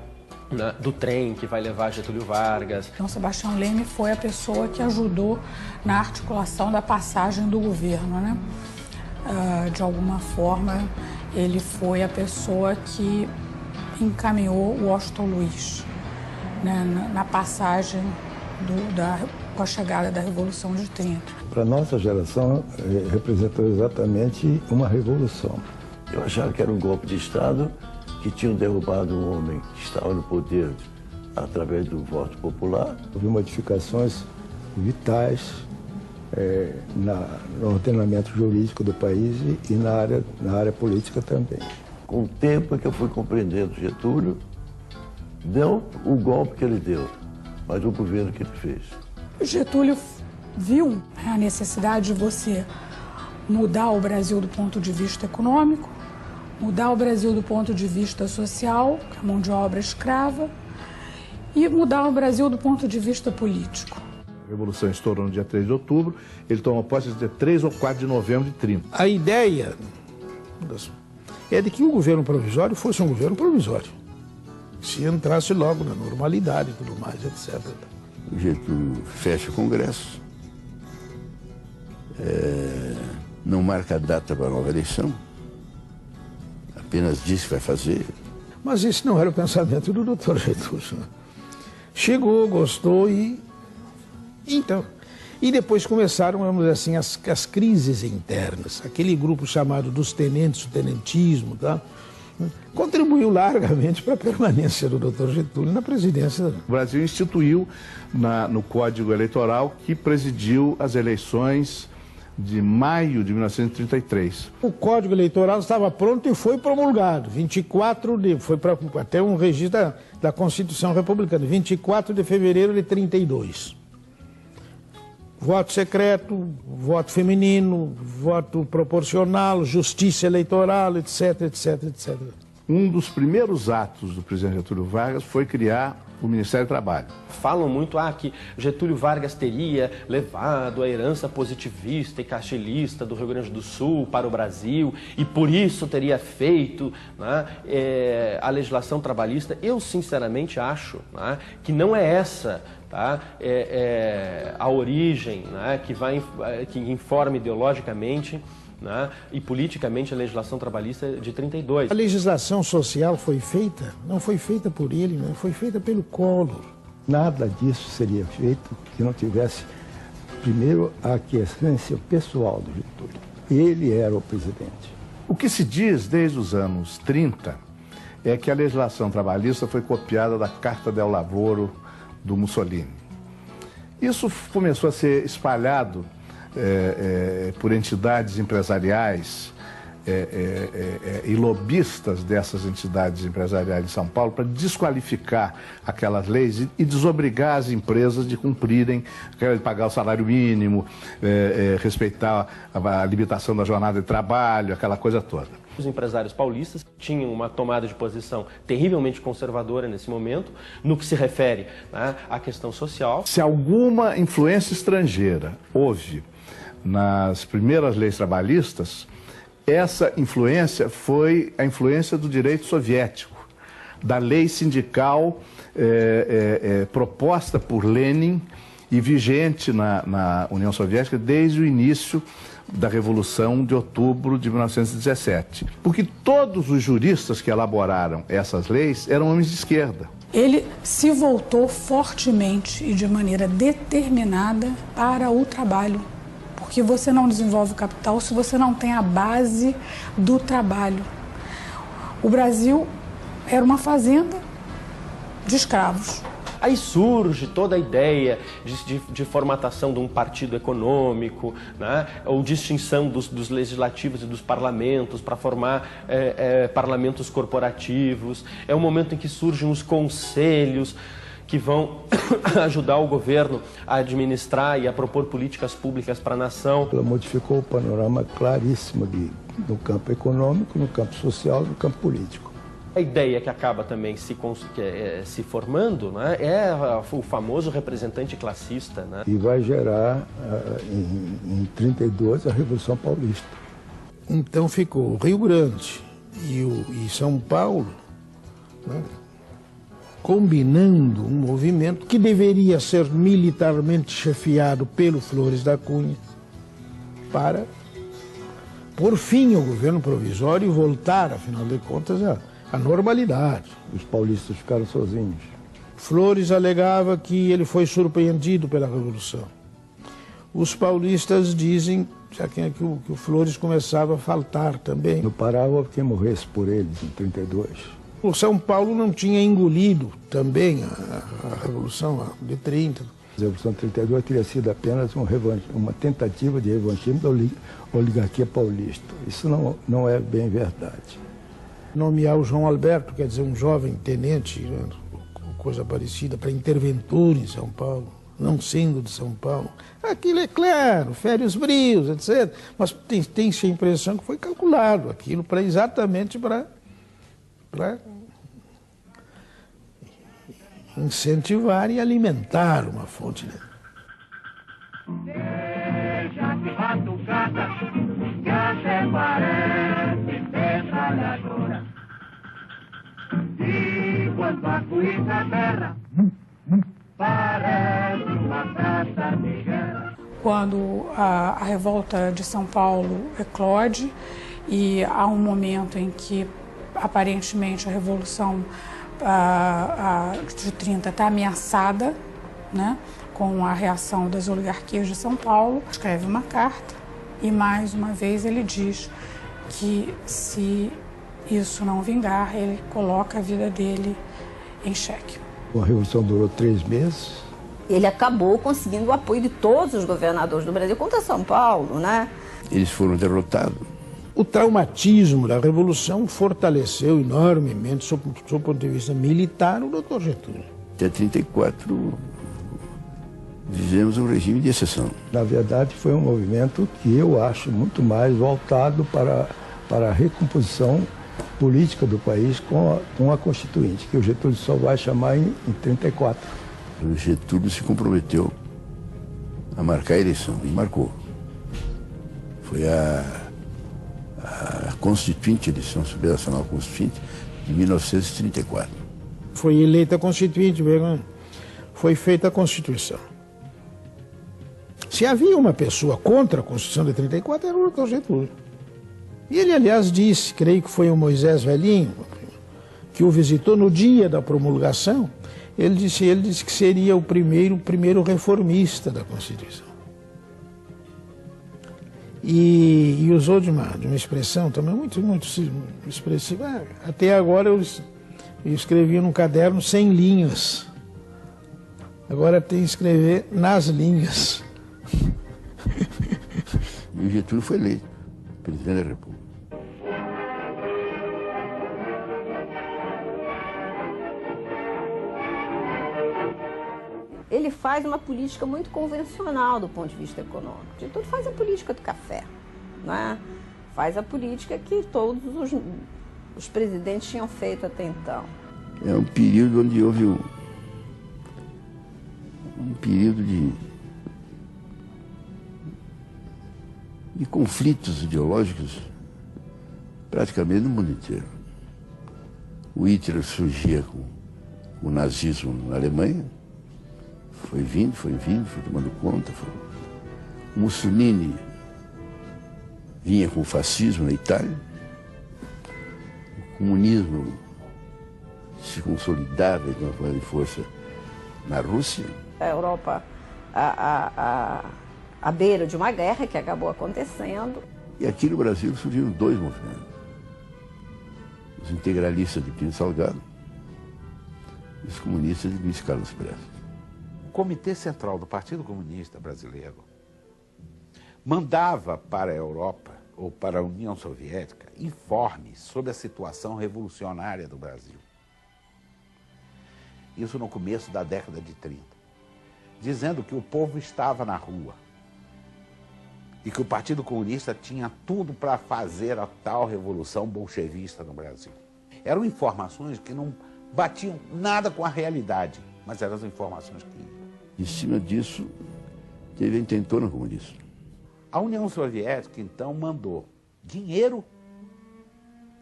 Speaker 9: né, do trem que vai levar Getúlio Vargas.
Speaker 2: Então, Sebastião Leme foi a pessoa que ajudou na articulação da passagem do governo, né? De alguma forma, ele foi a pessoa que encaminhou o Washington Luiz, né, na passagem com a chegada da Revolução de 30.
Speaker 11: Para a nossa geração, representou exatamente uma revolução.
Speaker 18: Eu achava que era um golpe de Estado que tinham derrubado um homem que estava no poder através do voto popular.
Speaker 11: Houve modificações vitais no ordenamento jurídico do país e na área política também.
Speaker 18: Com o tempo é que eu fui compreendendo Getúlio, não o golpe que ele deu, mas o governo que ele fez.
Speaker 2: Getúlio viu a necessidade de você mudar o Brasil do ponto de vista econômico, mudar o Brasil do ponto de vista social, a mão de obra escrava, e mudar o Brasil do ponto de vista político.
Speaker 7: A Revolução estourou no dia 3 de outubro, ele tomou posse no dia 3 ou 4 de novembro de 30.
Speaker 10: A ideia é de que o governo provisório fosse um governo provisório. Se entrasse logo na normalidade e tudo mais, etc.
Speaker 3: O Getúlio fecha o Congresso, não marca a data para a nova eleição, apenas diz que vai fazer.
Speaker 10: Mas esse não era o pensamento do Dr. Getúlio. Chegou, gostou e depois começaram, vamos dizer assim, as crises internas. Aquele grupo chamado dos tenentes, o tenentismo, tá? Contribuiu largamente para a permanência do Dr. Getúlio na presidência.
Speaker 7: O Brasil instituiu no Código Eleitoral que presidiu as eleições de maio de 1933.
Speaker 10: O Código Eleitoral estava pronto e foi promulgado. Foi para até um registro da Constituição Republicana, 24 de fevereiro de 32. Voto secreto, voto feminino, voto proporcional, justiça eleitoral, etc, etc, etc.
Speaker 7: Um dos primeiros atos do presidente Getúlio Vargas foi criar o Ministério do Trabalho.
Speaker 9: Falam muito que Getúlio Vargas teria levado a herança positivista e castilhista do Rio Grande do Sul para o Brasil e por isso teria feito, né, a legislação trabalhista. Eu sinceramente acho, né, que não é essa, tá, a origem, né, que informa ideologicamente, né, e politicamente a legislação trabalhista de 32.
Speaker 10: A legislação social foi feita, não foi feita por ele, né, foi feita pelo Collor.
Speaker 11: Nada disso seria feito que não tivesse, primeiro, a aquiescência pessoal do Getúlio. Ele era o presidente.
Speaker 7: O que se diz desde os anos 30 é que a legislação trabalhista foi copiada da Carta del Lavoro do Mussolini. Isso começou a ser espalhado por entidades empresariais e lobistas dessas entidades empresariais de São Paulo para desqualificar aquelas leis e desobrigar as empresas de cumprirem, de pagar o salário mínimo, respeitar a limitação da jornada de trabalho, aquela coisa toda.
Speaker 9: Os empresários paulistas tinham uma tomada de posição terrivelmente conservadora nesse momento, no que se refere, né, à questão social.
Speaker 7: Se alguma influência estrangeira houve nas primeiras leis trabalhistas, essa influência foi a influência do direito soviético, da lei sindical proposta por Lenin e vigente na União Soviética desde o início da Revolução de Outubro de 1917. Porque todos os juristas que elaboraram essas leis eram homens de esquerda.
Speaker 2: Ele se voltou fortemente e de maneira determinada para o trabalho. Porque você não desenvolve o capital se você não tem a base do trabalho. O Brasil era uma fazenda de escravos.
Speaker 9: Aí surge toda a ideia de formatação de um partido econômico, né, ou distinção dos legislativos e dos parlamentos para formar parlamentos corporativos. É o momento em que surgem os conselhos que vão ajudar o governo a administrar e a propor políticas públicas para a nação.
Speaker 11: Ela modificou o panorama claríssimo no campo econômico, no campo social e no campo político.
Speaker 9: A ideia que acaba também se formando, né, é o famoso representante classista. Né?
Speaker 11: E vai gerar, em 32, a Revolução Paulista.
Speaker 10: Então ficou Rio Grande e São Paulo, né, combinando um movimento que deveria ser militarmente chefiado pelo Flores da Cunha para pôr fim ao governo provisório e voltar, afinal de contas, à normalidade.
Speaker 11: Os paulistas ficaram sozinhos.
Speaker 10: Flores alegava que ele foi surpreendido pela Revolução. Os paulistas dizem que o Flores começava a faltar também.
Speaker 11: No Pará houve quem morresse por eles em 32.
Speaker 10: O São Paulo não tinha engolido também a Revolução de 30.
Speaker 11: A Revolução de 32 teria sido apenas uma tentativa de revanchismo da oligarquia paulista. Isso não é bem verdade.
Speaker 10: Nomear o João Alberto, quer dizer, um jovem tenente, coisa parecida, para interventor em São Paulo, não sendo de São Paulo. Aquilo é claro, fere os brios, etc. Mas tem-se a impressão que foi calculado aquilo exatamente para incentivar e alimentar uma fonte.
Speaker 17: Deixa que batucada, que até parece metralhadora. E quando a cuíca berra, parece uma praça de guerra.
Speaker 2: Quando a revolta de São Paulo eclode e há um momento em que aparentemente a Revolução de 30 está ameaçada, né, com a reação das oligarquias de São Paulo, escreve uma carta e mais uma vez ele diz que se isso não vingar, ele coloca a vida dele em xeque.
Speaker 11: A Revolução durou 3 meses.
Speaker 15: Ele acabou conseguindo o apoio de todos os governadores do Brasil contra São Paulo, né?
Speaker 3: Eles foram derrotados.
Speaker 10: O traumatismo da Revolução fortaleceu enormemente, sob o ponto de vista militar, o Dr. Getúlio.
Speaker 3: Até 34, vivemos um regime de exceção.
Speaker 11: Na verdade, foi um movimento que eu acho muito mais voltado para a recomposição política do país com a Constituinte, que o Getúlio só vai chamar em 34.
Speaker 3: O Getúlio se comprometeu a marcar a eleição, e marcou. Foi a Constituinte, a eleição subnacional Constituinte, de 1934.
Speaker 10: Foi eleita a Constituinte, foi feita a Constituição. Se havia uma pessoa contra a Constituição de 34, era o Dr. Getúlio. E ele, aliás, disse, creio que foi o Moisés Velhinho, que o visitou no dia da promulgação, ele disse que seria o primeiro reformista da Constituição. E usou de uma expressão também muito expressiva. Até agora eu escrevia num caderno 100 linhas. Agora tem que escrever nas linhas.
Speaker 3: E o Getúlio foi eleito presidente da República.
Speaker 15: Ele faz uma política muito convencional do ponto de vista econômico. Getúlio faz a política do café, né? Faz a política que todos os presidentes tinham feito até então.
Speaker 3: É um período onde houve um período de conflitos ideológicos praticamente no mundo inteiro. O Hitler surgia com o nazismo na Alemanha, foi vindo, foi tomando conta. O Mussolini vinha com o fascismo na Itália, o comunismo se consolidava de uma forma de força na Rússia.
Speaker 15: A Europa à beira de uma guerra que acabou acontecendo.
Speaker 3: E aqui no Brasil surgiram 2 movimentos. Os integralistas de Plínio Salgado e os comunistas de Luiz Carlos Prestes.
Speaker 14: O Comitê Central do Partido Comunista Brasileiro mandava para a Europa ou para a União Soviética informes sobre a situação revolucionária do Brasil. Isso no começo da década de 30, dizendo que o povo estava na rua e que o Partido Comunista tinha tudo para fazer a tal revolução bolchevista no Brasil. Eram informações que não batiam nada com a realidade, mas eram as informações que...
Speaker 3: Em cima disso, teve a intentona comunista.
Speaker 14: A União Soviética, então, mandou dinheiro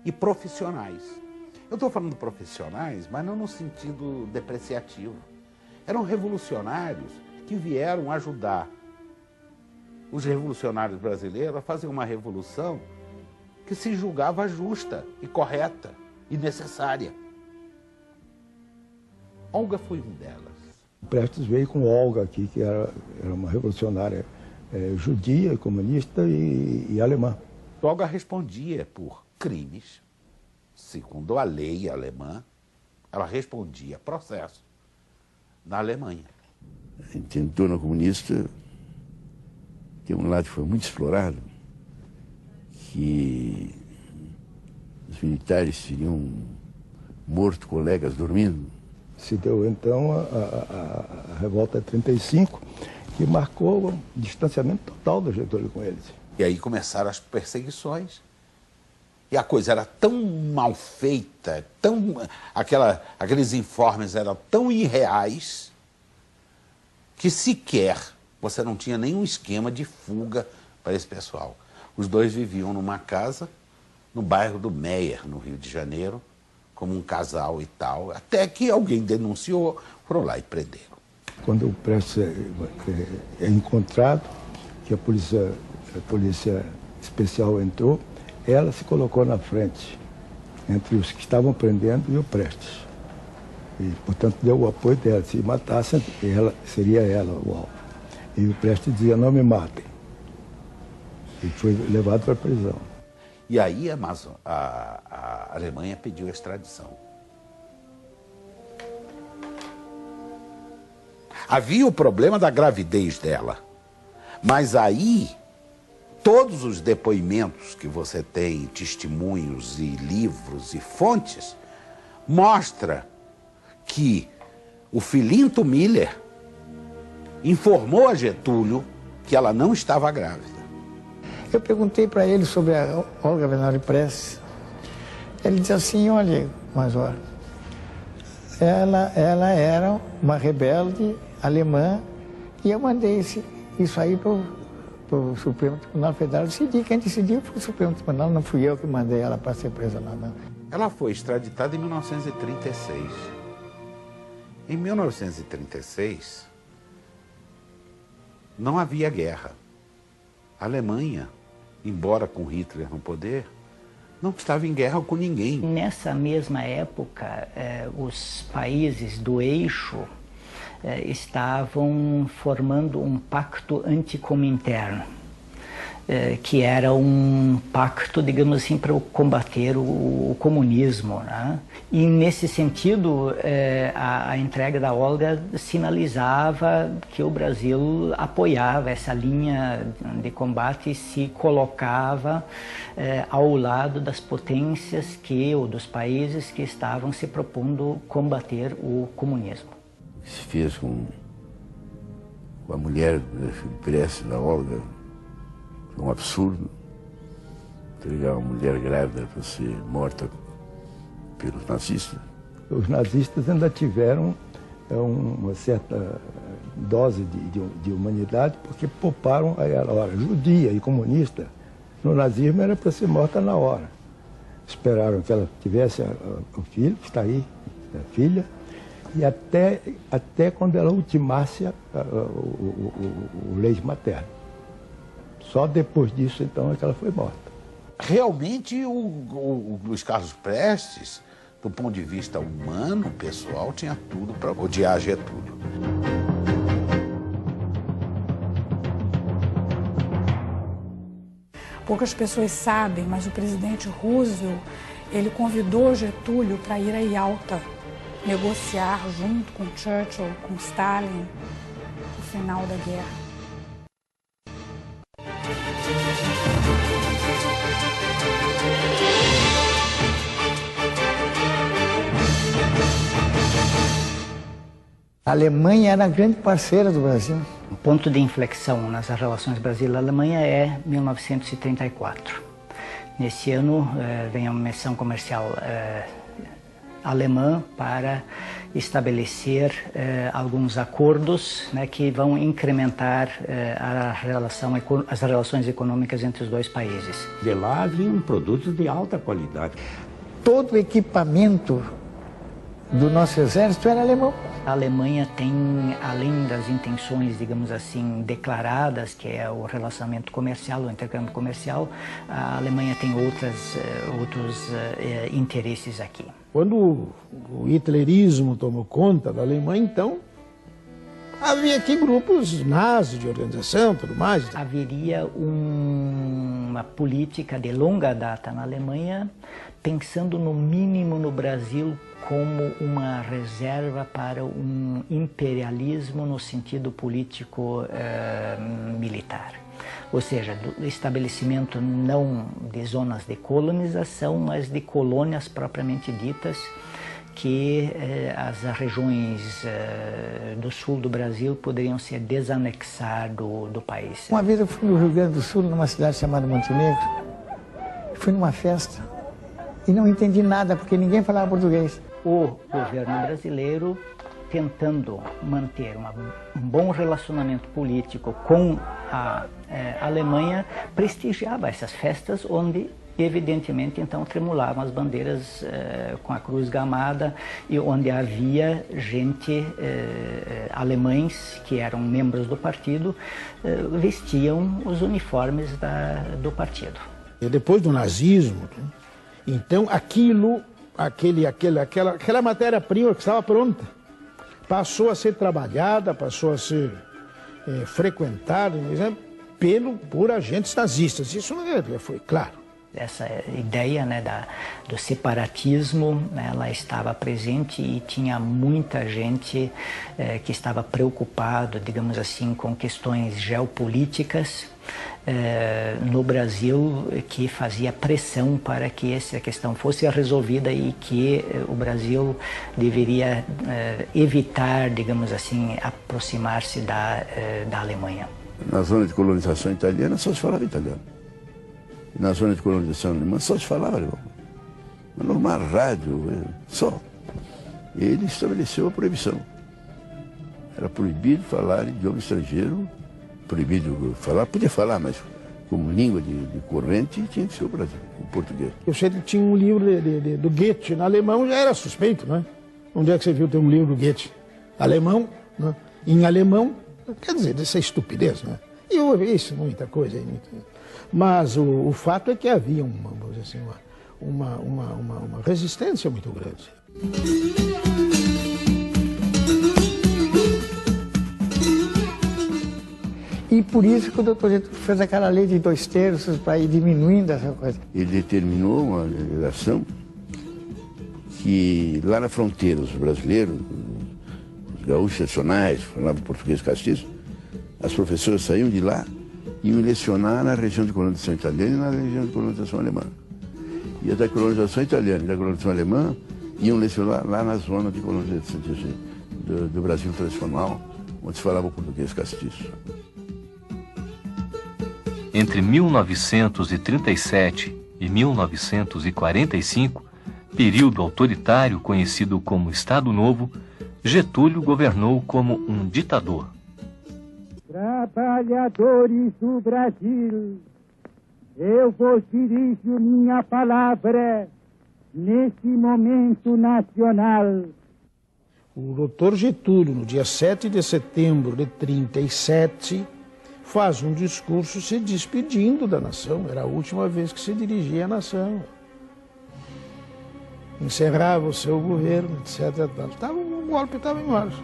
Speaker 14: e profissionais. Eu estou falando profissionais, mas não no sentido depreciativo. Eram revolucionários que vieram ajudar os revolucionários brasileiros a fazer uma revolução que se julgava justa e correta e necessária. Olga foi uma delas.
Speaker 11: Prestes veio com Olga aqui, que era uma revolucionária judia, comunista e alemã.
Speaker 14: Olga respondia por crimes, segundo a lei alemã, ela respondia a processo na Alemanha.
Speaker 3: A intentona comunista tem um lado que foi muito explorado, que os militares teriam morto colegas dormindo.
Speaker 11: Se deu então a revolta de 35, que marcou o distanciamento total do Getúlio com eles.
Speaker 14: E aí começaram as perseguições. E a coisa era tão mal feita, aqueles informes eram tão irreais, que sequer você não tinha nenhum esquema de fuga para esse pessoal. Os dois viviam numa casa no bairro do Meier, no Rio de Janeiro, como um casal e tal, até que alguém denunciou, foram lá e prenderam.
Speaker 11: Quando o Prestes é encontrado, que a polícia especial entrou, ela se colocou na frente, entre os que estavam prendendo e o Prestes. E, portanto, deu o apoio dela. Se matassem, seria ela o alvo. E o Prestes dizia, não me matem. E foi levado para a prisão.
Speaker 14: E aí a Alemanha pediu a extradição. Havia o problema da gravidez dela. Mas aí, todos os depoimentos que você tem, testemunhos e livros e fontes, mostra que o Filinto Miller informou a Getúlio que ela não estava grávida.
Speaker 8: Eu perguntei para ele sobre a Olga Venório Prestes. Ele disse assim, olha, Major, ela era uma rebelde alemã e eu mandei isso aí para o Supremo Tribunal Federal decidir. Quem decidiu foi o Supremo Tribunal, não fui eu que mandei ela para ser presa lá, não.
Speaker 14: Ela foi extraditada em 1936. Em 1936, não havia guerra. A Alemanha, embora com Hitler no poder, não estava em guerra com ninguém.
Speaker 12: Nessa mesma época, os países do eixo estavam formando um pacto anticomintern, que era um pacto, digamos assim, para combater o comunismo, né? E nesse sentido, a entrega da Olga sinalizava que o Brasil apoiava essa linha de combate e se colocava ao lado das potências ou dos países que estavam se propondo combater o comunismo.
Speaker 3: Se fez com a mulher Prestes, da Olga, foi um absurdo. Entregar uma mulher grávida para ser morta pelos nazistas.
Speaker 11: Os nazistas ainda tiveram uma certa dose de humanidade, porque pouparam a ela. Ora, judia e comunista, no nazismo era para ser morta na hora. Esperaram que ela tivesse o filho, que está aí, a filha, e até quando ela ultimasse o leite materno. Só depois disso, então, é que ela foi morta.
Speaker 14: Realmente, o Luiz Carlos Prestes, do ponto de vista humano, pessoal, tinha tudo para odiar Getúlio.
Speaker 2: Poucas pessoas sabem, mas o presidente Roosevelt, ele convidou Getúlio para ir a Yalta, negociar junto com Churchill, com Stalin, o final da guerra.
Speaker 8: A Alemanha era a grande parceira do Brasil.
Speaker 12: O ponto de inflexão nas relações Brasil-Alemanha é 1934. Nesse ano vem a menção comercial alemã para estabelecer alguns acordos, né, que vão incrementar as relações econômicas entre os dois países.
Speaker 5: De lá vinham produtos de alta qualidade.
Speaker 8: Todo o equipamento do nosso exército era alemão.
Speaker 12: A Alemanha tem, além das intenções, digamos assim, declaradas, que é o relacionamento comercial, o intercâmbio comercial, a Alemanha tem outros interesses aqui.
Speaker 10: Quando o hitlerismo tomou conta da Alemanha, então, havia aqui grupos nazis de organização, tudo mais.
Speaker 12: Haveria uma política de longa data na Alemanha, pensando no mínimo no Brasil como uma reserva para um imperialismo no sentido político militar. Ou seja, do estabelecimento não de zonas de colonização, mas de colônias propriamente ditas, que as regiões do sul do Brasil poderiam se desanexar do país.
Speaker 8: Uma vez eu fui no Rio Grande do Sul, numa cidade chamada Montenegro, fui numa festa e não entendi nada, porque ninguém falava português.
Speaker 12: O governo brasileiro, tentando manter um bom relacionamento político com a Alemanha, prestigiava essas festas onde, evidentemente, então tremulavam as bandeiras com a cruz gamada e onde havia gente, alemães que eram membros do partido, vestiam os uniformes do partido.
Speaker 10: E depois do nazismo, então aquela matéria-prima que estava pronta passou a ser trabalhada, passou a ser frequentada, por agentes nazistas. Isso foi claro.
Speaker 12: Essa ideia, né, do separatismo, né, ela estava presente e tinha muita gente que estava preocupado, digamos assim, com questões geopolíticas no Brasil, que fazia pressão para que essa questão fosse resolvida e que o Brasil deveria evitar, digamos assim, aproximar-se da Alemanha.
Speaker 3: Na zona de colonização italiana só se falava italiano. Na zona de colonização alemã só se falava alemão. Numa rádio, só. Ele estabeleceu a proibição. Era proibido falar idioma estrangeiro, proibido falar, podia falar, mas como língua de corrente tinha que ser o Brasil, o português.
Speaker 10: Eu sei que tinha um livro do Goethe, no alemão já era suspeito, né? Onde é que você viu ter um livro do Goethe? Alemão, né? Em alemão, quer dizer, dessa estupidez, né? E eu ouvi isso, muita coisa. Mas o fato é que havia vamos dizer assim, uma resistência muito grande.
Speaker 8: E por isso que o doutor Getúlio fez aquela lei de 2/3 para ir diminuindo essa coisa.
Speaker 3: Ele determinou uma legislação que lá na fronteira, os brasileiros, os gaúchos excepcionais, falavam português castiço, as professoras saíam de lá e iam lecionar na região de colonização italiana e na região de colonização alemã. E da colonização italiana e da colonização alemã iam lecionar lá na zona de colonização do Brasil tradicional, onde se falava o português castiço.
Speaker 1: Entre 1937 e 1945, período autoritário conhecido como Estado Novo, Getúlio governou como um ditador.
Speaker 17: Trabalhadores do Brasil, eu vos dirijo minha palavra nesse momento nacional.
Speaker 10: O doutor Getúlio, no dia 7 de setembro de 1937, faz um discurso se despedindo da nação. Era a última vez que se dirigia à nação. Encerrava o seu governo, etc. O golpe estava em marcha.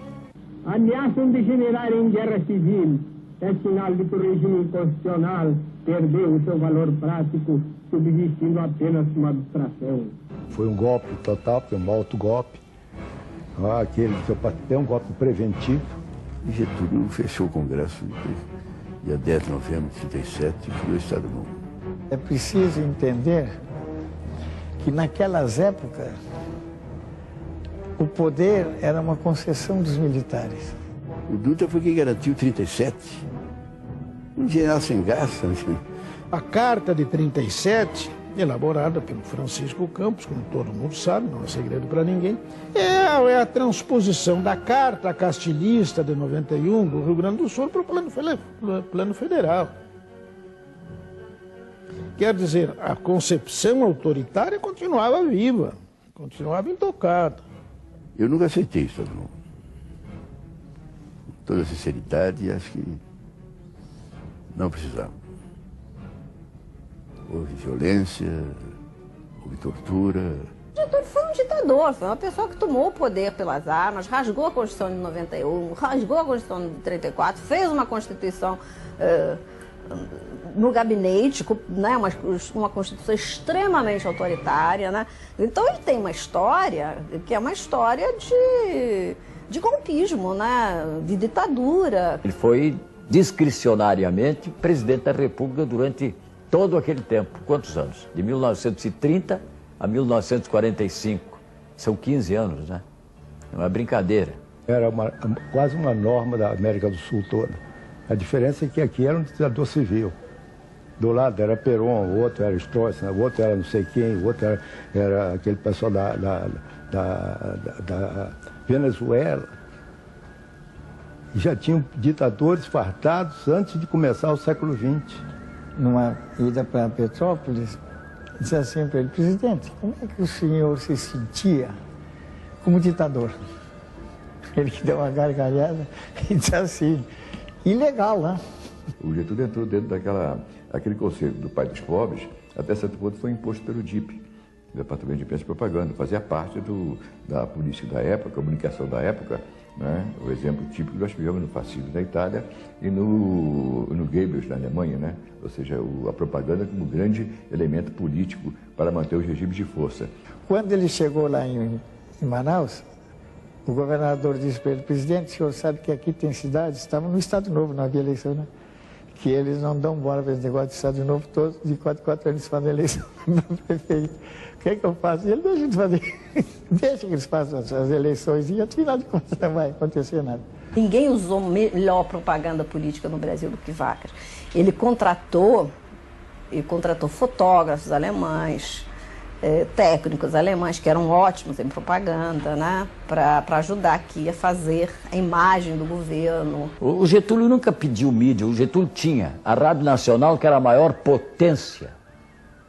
Speaker 17: Ameaçam degenerar em guerra civil. É sinal de que o regime constitucional perdeu o seu valor prático, subsistindo apenas uma abstração.
Speaker 11: Foi um golpe total, foi um autogolpe. Aquele até um golpe preventivo.
Speaker 3: E Getúlio fechou o Congresso dia 10 de novembro de 1937 e criou o Estado Novo.
Speaker 8: É preciso entender que naquelas épocas o poder era uma concessão dos militares.
Speaker 3: O Dutra foi quem garantiu 37. Um general sem graça.
Speaker 10: A carta de 37 elaborada pelo Francisco Campos, como todo mundo sabe, não é segredo para ninguém, é a transposição da Carta Castilhista de 91 do Rio Grande do Sul para o plano federal. Quer dizer, a concepção autoritária continuava viva, continuava intocada.
Speaker 3: Eu nunca aceitei isso, com toda sinceridade, acho que não precisava. Houve violência, houve tortura.
Speaker 15: Getúlio foi um ditador, foi uma pessoa que tomou o poder pelas armas, rasgou a Constituição de 91, rasgou a Constituição de 34, fez uma Constituição no gabinete, né, uma Constituição extremamente autoritária, né? Então ele tem uma história que é uma história de golpismo, né, de ditadura.
Speaker 6: Ele foi discricionariamente presidente da República durante todo aquele tempo. Quantos anos? De 1930 a 1945. São 15 anos, né? É uma brincadeira.
Speaker 11: Era quase uma norma da América do Sul toda. A diferença é que aqui era um ditador civil. Do lado era Perón, o outro era Stroessner, o outro era não sei quem, o outro era aquele pessoal da Venezuela. E já tinham ditadores fartados antes de começar o século XX.
Speaker 8: Numa ida para Petrópolis, disse assim para ele: presidente, como é que o senhor se sentia como ditador? Ele que deu uma gargalhada e disse assim: ilegal, né?
Speaker 13: O Getúlio entrou dentro daquele conselho do pai dos pobres, até certo ponto foi imposto pelo DIP, Departamento de Imprensa e Propaganda, fazia parte da política da época, comunicação da época, né? O exemplo típico que nós tivemos no fascismo na Itália e no Goebbels na Alemanha, né? Ou seja, a propaganda como grande elemento político para manter os regimes de força.
Speaker 8: Quando ele chegou lá em Manaus, o governador disse para ele: presidente, o senhor sabe que aqui tem cidades, estava no Estado Novo, não havia eleição, né? Que eles não dão bola para esse negócio de Estado Novo, todos de 4 anos fazem eleição do prefeito. O que é que eu faço? E ele deixa de fazer, deixa que eles façam as eleições e afinal de contas não vai acontecer nada.
Speaker 15: Ninguém usou melhor propaganda política no Brasil do que Vargas. Ele contratou fotógrafos alemães, técnicos alemães que eram ótimos em propaganda, né, para ajudar aqui a fazer a imagem do governo.
Speaker 6: O Getúlio nunca pediu mídia, o Getúlio tinha a Rádio Nacional, que era a maior potência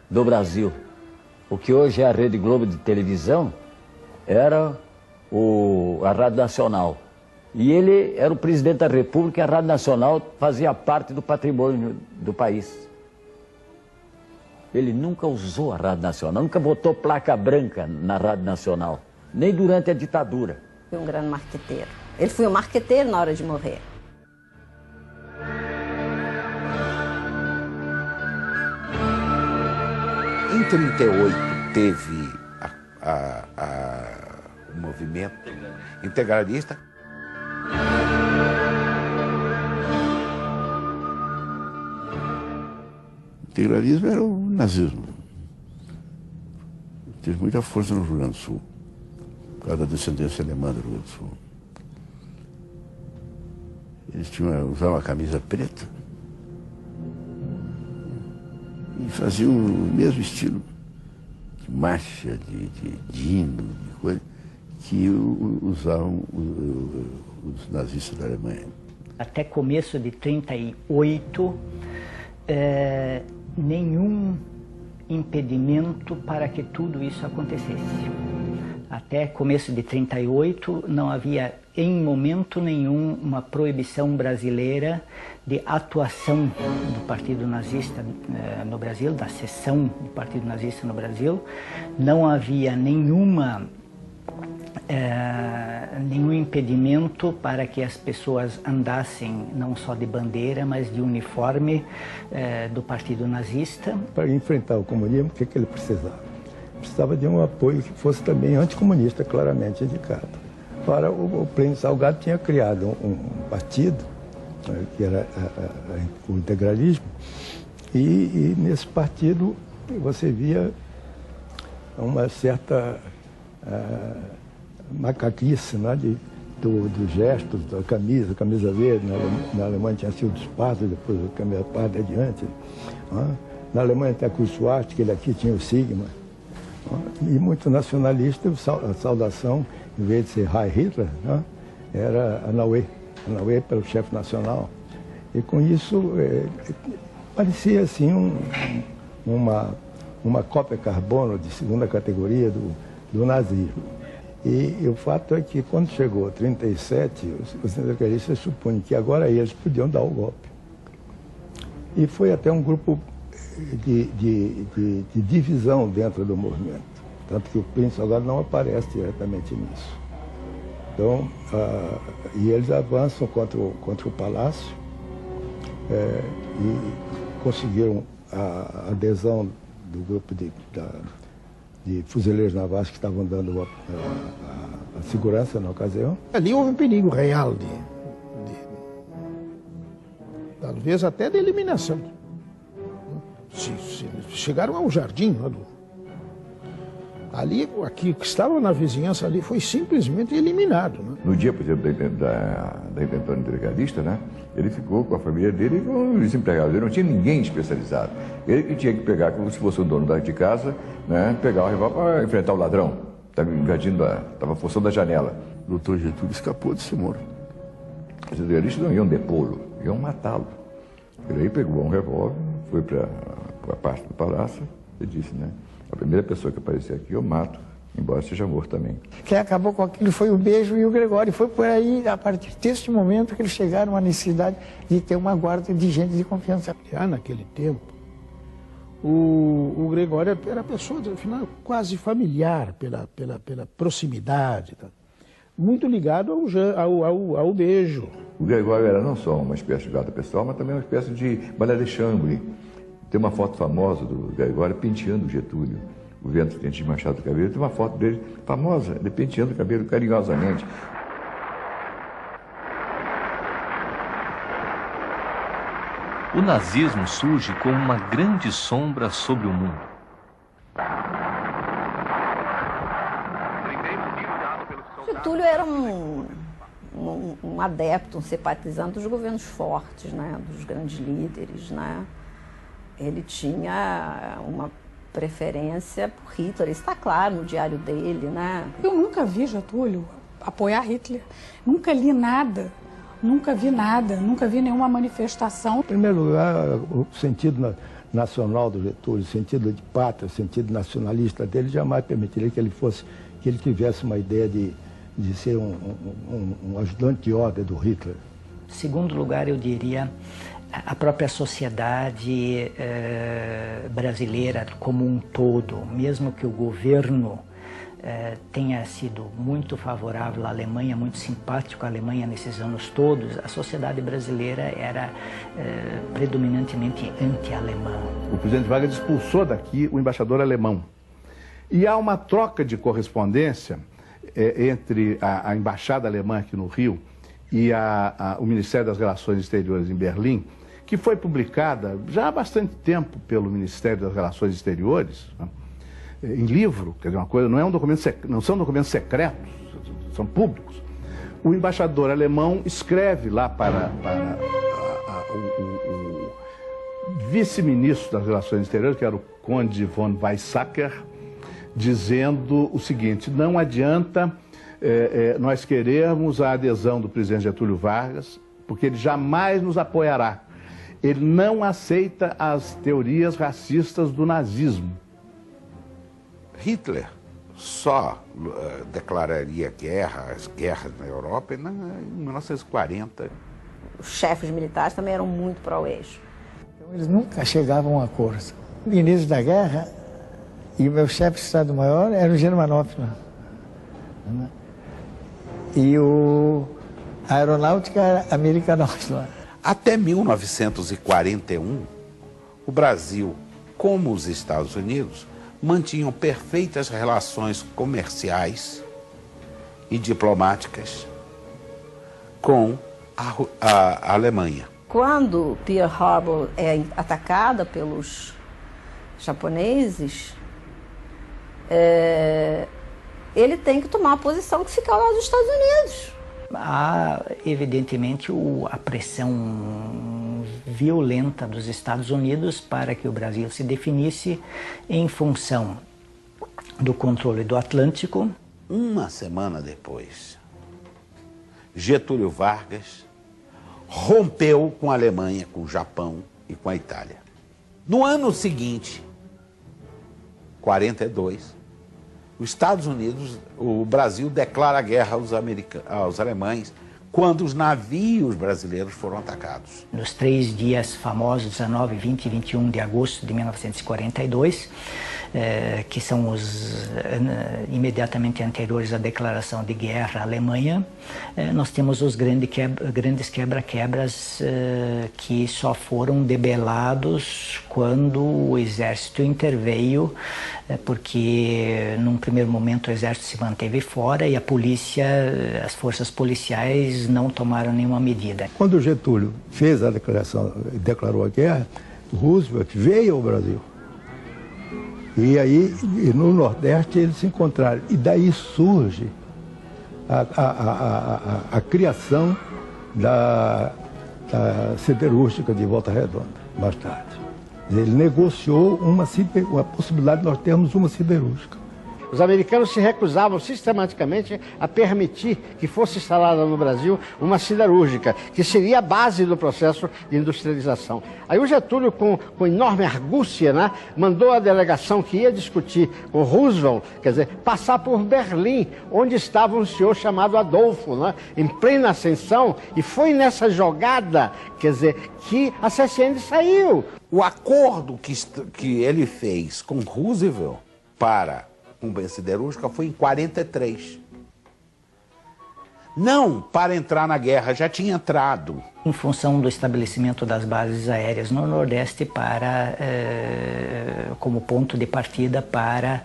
Speaker 6: do Brasil. O que hoje é a Rede Globo de televisão era a Rádio Nacional. E ele era o presidente da República e a Rádio Nacional fazia parte do patrimônio do país. Ele nunca usou a Rádio Nacional, nunca botou placa branca na Rádio Nacional, nem durante a ditadura.
Speaker 15: Foi um grande marqueteiro. Ele foi um marqueteiro na hora de morrer.
Speaker 14: Em 38 teve o movimento integralista.
Speaker 3: O integralismo era o nazismo. Teve muita força no Rio Grande do Sul, por causa da descendência alemã do Rio Grande do Sul. Eles usavam uma camisa preta e faziam o mesmo estilo de marcha, de hino, de coisa, que usavam os nazistas da Alemanha.
Speaker 12: Até começo de 38, nenhum impedimento para que tudo isso acontecesse. Até começo de 38 não havia em momento nenhum uma proibição brasileira de atuação do Partido Nazista no Brasil, da seção do Partido Nazista no Brasil. Não havia nenhum impedimento para que as pessoas andassem não só de bandeira, mas de uniforme do Partido Nazista.
Speaker 11: Para enfrentar o comunismo, o que ele precisava? Precisava de um apoio que fosse também anticomunista, claramente indicado. Para o Plínio Salgado tinha criado um partido, que era o integralismo, e nesse partido você via uma certa macaquice, né, do gesto, da camisa verde, na Alemanha tinha sido os pardos, depois a camisa parda adiante. Né? Na Alemanha tem a Kurzwacht, que ele aqui tinha o Sigma. E muito nacionalista, a saudação, em vez de ser Heil Hitler, né, era Anaue pelo chefe nacional. E com isso, parecia assim uma cópia carbono de segunda categoria do nazismo. E o fato é que quando chegou 1937, os sindicalistas supunham que agora eles podiam dar o golpe. E foi até um grupo de divisão dentro do movimento. Tanto que o Príncipe agora não aparece diretamente nisso. Então, e eles avançam contra o Palácio e conseguiram a adesão do grupo de fuzileiros navais que estavam dando a segurança na ocasião.
Speaker 10: Ali houve um perigo real talvez até de eliminação. Chegaram ao jardim, ali, aqui que estava na vizinhança ali, foi simplesmente eliminado. Né?
Speaker 13: No dia, por exemplo, da intentona integralista, né, ele ficou com a família dele e com os empregados. Ele não tinha ninguém especializado. Ele que tinha que pegar, como se fosse o dono de casa, né, pegar o revólver para enfrentar o ladrão. Estava invadindo, estava forçando a janela.
Speaker 3: O doutor Getúlio escapou desse muro.
Speaker 13: Os integralistas não iam depô-lo, iam matá-lo. Ele aí pegou um revólver, foi para a parte do palácio e disse, né, a primeira pessoa que aparecer aqui eu mato, embora seja morto também.
Speaker 8: Quem acabou com aquilo foi o Beijo e o Gregório. Foi por aí, a partir deste momento, que eles chegaram à necessidade de ter uma guarda de gente de confiança.
Speaker 10: Já naquele tempo, o Gregório era pessoa, afinal, quase familiar pela proximidade, tá? Muito ligado ao Beijo.
Speaker 13: O Gregório era não só uma espécie de guarda pessoal, mas também uma espécie de balé de chambre. Tem uma foto famosa do Gregório penteando o Getúlio. O vento que tinha manchado o cabelo, tem uma foto dele famosa, ele penteando o cabelo carinhosamente.
Speaker 1: O nazismo surge como uma grande sombra sobre o mundo.
Speaker 15: Getúlio era um adepto, um simpatizante dos governos fortes, né, dos grandes líderes, né? Ele tinha uma preferência por Hitler, isso está claro no diário dele, né?
Speaker 2: Eu nunca vi Getúlio apoiar Hitler, nunca li nada, nunca vi nada, nunca vi nenhuma manifestação.
Speaker 11: Em primeiro lugar, o sentido nacional do Getúlio, o sentido de pátria, o sentido nacionalista dele jamais permitiria que ele tivesse uma ideia de ser um ajudante de ordem do Hitler.
Speaker 12: Em segundo lugar, eu diria a própria sociedade brasileira como um todo, mesmo que o governo tenha sido muito favorável à Alemanha, muito simpático à Alemanha nesses anos todos, a sociedade brasileira era predominantemente anti-alemã.
Speaker 7: O presidente Vargas expulsou daqui o embaixador alemão. E há uma troca de correspondência entre a embaixada alemã aqui no Rio e o Ministério das Relações Exteriores em Berlim, que foi publicada já há bastante tempo pelo Ministério das Relações Exteriores, né, em livro, quer dizer, uma coisa, não são documentos secretos, são públicos. O embaixador alemão escreve lá para o vice-ministro das Relações Exteriores, que era o Conde von Weizsäcker, dizendo o seguinte: não adianta nós querermos a adesão do presidente Getúlio Vargas, porque ele jamais nos apoiará. Ele não aceita as teorias racistas do nazismo.
Speaker 14: Hitler só declararia as guerras na Europa em 1940.
Speaker 15: Os chefes militares também eram muito pró-eixo.
Speaker 8: Então, eles nunca chegavam a um acordo. No início da guerra, e o meu chefe de Estado-Maior era o Germanófilo. E a aeronáutica era americanófila.
Speaker 14: Até 1941, o Brasil, como os Estados Unidos, mantinham perfeitas relações comerciais e diplomáticas com a Alemanha.
Speaker 15: Quando Pearl Harbor é atacada pelos japoneses, ele tem que tomar a posição que fica lá dos Estados Unidos.
Speaker 12: Há, evidentemente, a pressão violenta dos Estados Unidos para que o Brasil se definisse em função do controle do Atlântico.
Speaker 14: Uma semana depois, Getúlio Vargas rompeu com a Alemanha, com o Japão e com a Itália. No ano seguinte, 42, os Estados Unidos, o Brasil declara guerra aos alemães quando os navios brasileiros foram atacados.
Speaker 12: Nos 3 dias famosos, 19, 20 e 21 de agosto de 1942, que são os imediatamente anteriores à declaração de guerra à Alemanha, nós temos os grandes quebra-quebras que só foram debelados quando o exército interveio, porque num primeiro momento o exército se manteve fora e a polícia, as forças policiais não tomaram nenhuma medida.
Speaker 11: Quando o Getúlio fez a declaração, declarou a guerra, Roosevelt veio ao Brasil. E aí, no Nordeste, eles se encontraram. E daí surge a criação da siderúrgica de Volta Redonda, mais tarde. Ele negociou uma possibilidade de nós termos uma siderúrgica.
Speaker 20: Os americanos se recusavam sistematicamente a permitir que fosse instalada no Brasil uma siderúrgica, que seria a base do processo de industrialização. Aí o Getúlio, com enorme argúcia, né, mandou a delegação que ia discutir com Roosevelt, quer dizer, passar por Berlim, onde estava um senhor chamado Adolfo, né, em plena ascensão, e foi nessa jogada, quer dizer, que a CSN saiu.
Speaker 14: O acordo que ele fez com Roosevelt para a siderúrgica foi em 43. Não para entrar na guerra, já tinha entrado.
Speaker 12: Em função do estabelecimento das bases aéreas no Nordeste como ponto de partida para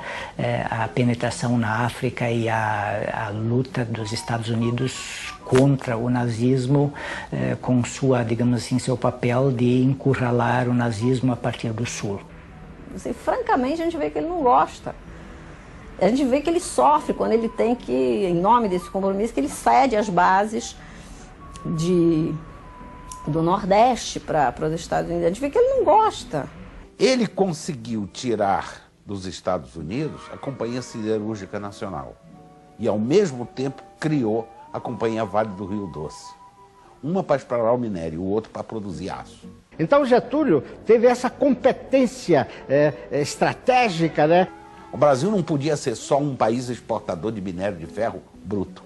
Speaker 12: a penetração na África e a luta dos Estados Unidos contra o nazismo, com sua, digamos assim, seu papel de encurralar o nazismo a partir do Sul.
Speaker 15: Assim, francamente, a gente vê que ele não gosta. A gente vê que ele sofre quando ele tem que, em nome desse compromisso, que ele cede as bases do Nordeste para os Estados Unidos. A gente vê que ele não gosta.
Speaker 14: Ele conseguiu tirar dos Estados Unidos a Companhia Siderúrgica Nacional e, ao mesmo tempo, criou a Companhia Vale do Rio Doce. Uma para explorar o minério, o outro para produzir aço.
Speaker 20: Então Getúlio teve essa competência estratégica, né?
Speaker 14: O Brasil não podia ser só um país exportador de minério de ferro bruto.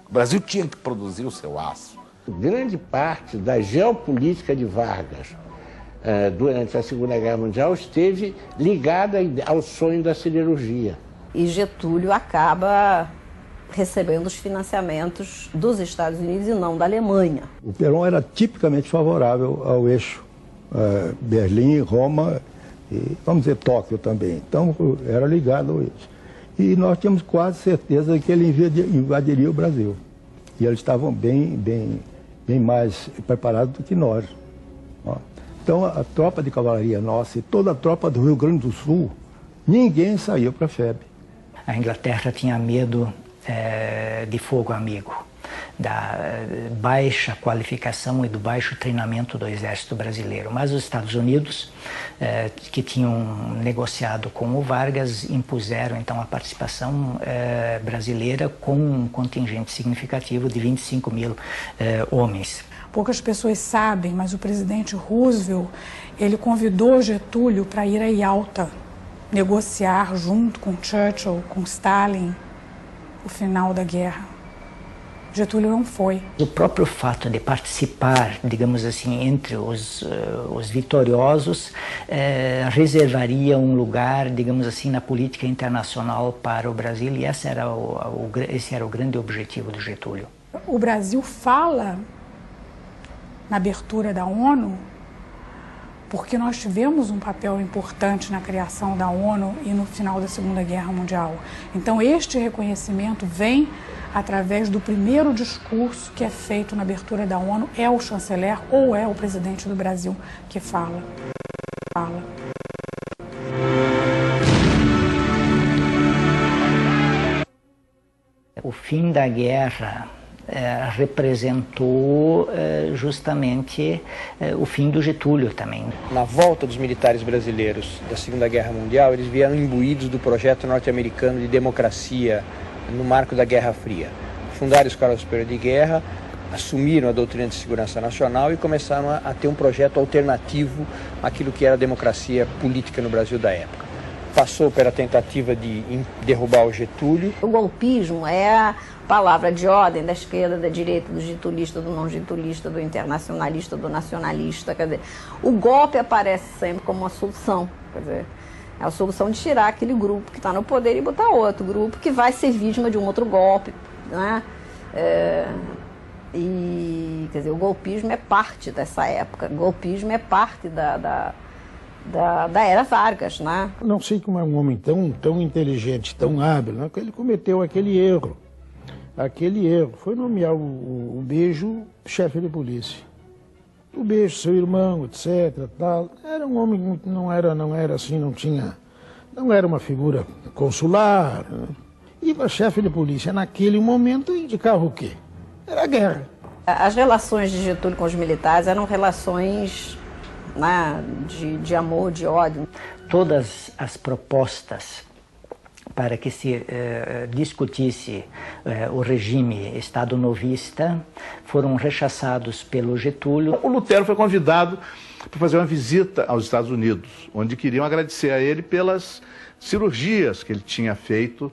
Speaker 14: O Brasil tinha que produzir o seu aço.
Speaker 20: Grande parte da geopolítica de Vargas durante a Segunda Guerra Mundial esteve ligada ao sonho da siderurgia.
Speaker 15: E Getúlio acaba recebendo os financiamentos dos Estados Unidos e não da Alemanha.
Speaker 11: O Perón era tipicamente favorável ao eixo Berlim, Roma e, vamos dizer, Tóquio também. Então, era ligado a isso. E nós tínhamos quase certeza que ele invadiria o Brasil. E eles estavam bem mais preparados do que nós. Então, a tropa de cavalaria nossa e toda a tropa do Rio Grande do Sul, ninguém saiu para a FEB.
Speaker 12: A Inglaterra tinha medo de fogo amigo, da baixa qualificação e do baixo treinamento do exército brasileiro. Mas os Estados Unidos, que tinham negociado com o Vargas, impuseram então a participação brasileira com um contingente significativo de 25 mil homens.
Speaker 2: Poucas pessoas sabem, mas o presidente Roosevelt, ele convidou Getúlio para ir a Yalta, negociar junto com Churchill, com Stalin, o final da guerra. Getúlio não foi.
Speaker 12: O próprio fato de participar, digamos assim, entre os vitoriosos, reservaria um lugar, digamos assim, na política internacional para o Brasil, e esse era o grande objetivo do Getúlio.
Speaker 2: O Brasil fala na abertura da ONU porque nós tivemos um papel importante na criação da ONU e no final da Segunda Guerra Mundial. Então, este reconhecimento vem através do primeiro discurso que é feito na abertura da ONU, é o chanceler ou é o presidente do Brasil que fala.
Speaker 12: O fim da guerra representou justamente o fim do Getúlio também.
Speaker 21: Na volta dos militares brasileiros da Segunda Guerra Mundial, eles vieram imbuídos do projeto norte-americano de democracia no marco da Guerra Fria. Fundaram a Escola Superior de Guerra, assumiram a doutrina de segurança nacional e começaram a ter um projeto alternativo àquilo que era a democracia política no Brasil da época. Passou pela tentativa de derrubar o Getúlio.
Speaker 15: O golpismo é a palavra de ordem da esquerda, da direita, do getulista, do não-getulista, do internacionalista, do nacionalista. Quer dizer, o golpe aparece sempre como uma solução. Quer dizer, é a solução de tirar aquele grupo que está no poder e botar outro grupo que vai ser vítima de um outro golpe, né? E, quer dizer, o golpismo é parte dessa época. O golpismo é parte da era Vargas, né?
Speaker 10: Não sei como é um homem tão inteligente, tão hábil, né, que ele cometeu aquele erro. Aquele erro foi nomear o Bejo chefe de polícia. O Bejo, seu irmão, etc. Tal. Era um homem muito, não era assim, não era uma figura consular. Né? E para chefe de polícia, naquele momento, indicava o quê? Era a guerra.
Speaker 15: As relações de Getúlio com os militares eram relações, né, de amor, de ódio.
Speaker 12: Todas as propostas para que se discutisse o regime Estado novista foram rechaçados pelo Getúlio.
Speaker 7: O Lutero foi convidado para fazer uma visita aos Estados Unidos, onde queriam agradecer a ele pelas cirurgias que ele tinha feito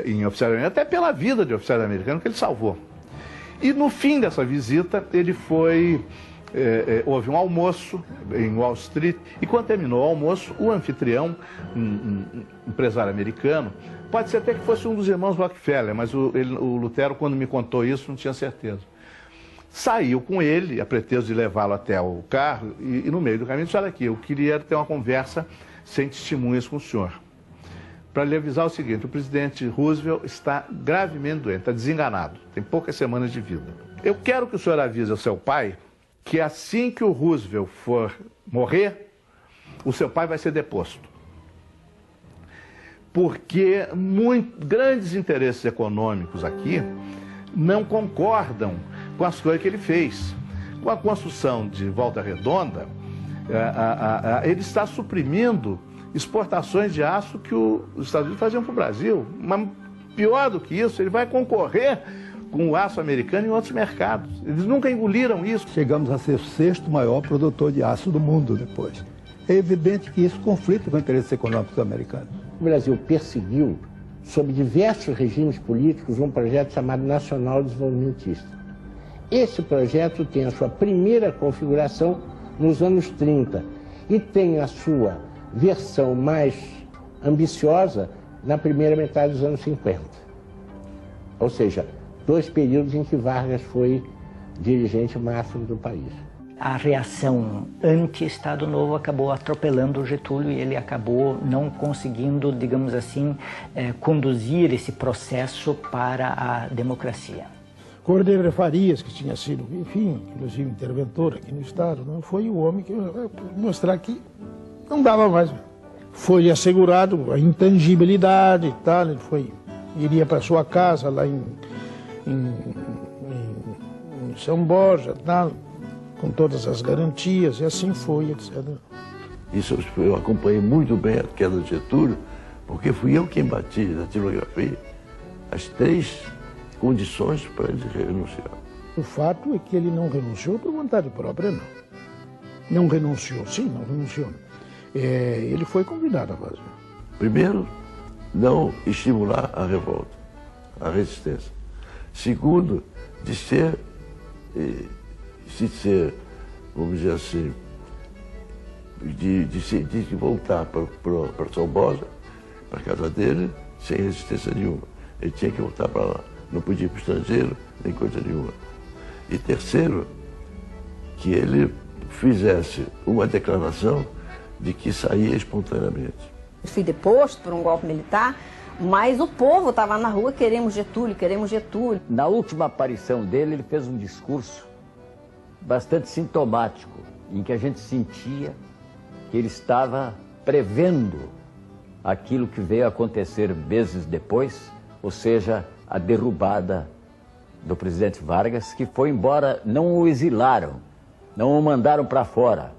Speaker 7: em oficial americano, até pela vida de oficial americano que ele salvou. E no fim dessa visita, ele foi... houve um almoço em Wall Street, e quando terminou o almoço, o anfitrião, um empresário americano, pode ser até que fosse um dos irmãos Rockefeller, mas o Lutero, quando me contou isso, não tinha certeza. Saiu com ele, a pretexto de levá-lo até o carro, e no meio do caminho disse: olha aqui, eu queria ter uma conversa sem testemunhas com o senhor. Para lhe avisar o seguinte: o presidente Roosevelt está gravemente doente, está desenganado, tem poucas semanas de vida. Eu quero que o senhor avise ao seu pai que assim que o Roosevelt for morrer, o seu pai vai ser deposto. Porque grandes interesses econômicos aqui não concordam com as coisas que ele fez. Com a construção de Volta Redonda, ele está suprimindo exportações de aço que os Estados Unidos faziam para o Brasil. Mas pior do que isso, ele vai concorrer com o aço americano em outros mercados. Eles nunca engoliram isso.
Speaker 11: Chegamos a ser o 6º maior produtor de aço do mundo depois. É evidente que isso conflita com os interesses econômicos americanos.
Speaker 22: O Brasil perseguiu, sob diversos regimes políticos, um projeto chamado Nacional Desenvolvimentista. Esse projeto tem a sua primeira configuração nos anos 30 e tem a sua versão mais ambiciosa na primeira metade dos anos 50. Ou seja, 2 períodos em que Vargas foi dirigente máximo do país.
Speaker 12: A reação anti-Estado Novo acabou atropelando o Getúlio e ele acabou não conseguindo, digamos assim, conduzir esse processo para a democracia.
Speaker 10: Cordeiro de Farias, que tinha sido, enfim, inclusive interventor aqui no Estado, não foi o homem que mostrar que não dava mais. Foi assegurado a intangibilidade e tal, ele iria para sua casa lá em São Borja, tal, com todas as garantias, e assim foi, etc.
Speaker 18: Isso eu acompanhei muito bem a queda de Getúlio, porque fui eu quem bati na tipografia as 3 condições para ele renunciar.
Speaker 10: O fato é que ele não renunciou por vontade própria, não. Não renunciou, sim, não renunciou. Ele foi convidado a fazer.
Speaker 18: Primeiro, não estimular a revolta, a resistência. Segundo, de ser, vamos dizer assim, de voltar para São Borja, para a casa dele, sem resistência nenhuma. Ele tinha que voltar para lá. Não podia ir para o estrangeiro, nem coisa nenhuma. E terceiro, que ele fizesse uma declaração de que saía espontaneamente.
Speaker 15: Fui deposto por um golpe militar, mas o povo estava na rua: queremos Getúlio, queremos Getúlio.
Speaker 6: Na última aparição dele, ele fez um discurso bastante sintomático, em que a gente sentia que ele estava prevendo aquilo que veio a acontecer meses depois, ou seja, a derrubada do presidente Vargas, que foi embora, não o exilaram, não o mandaram para fora.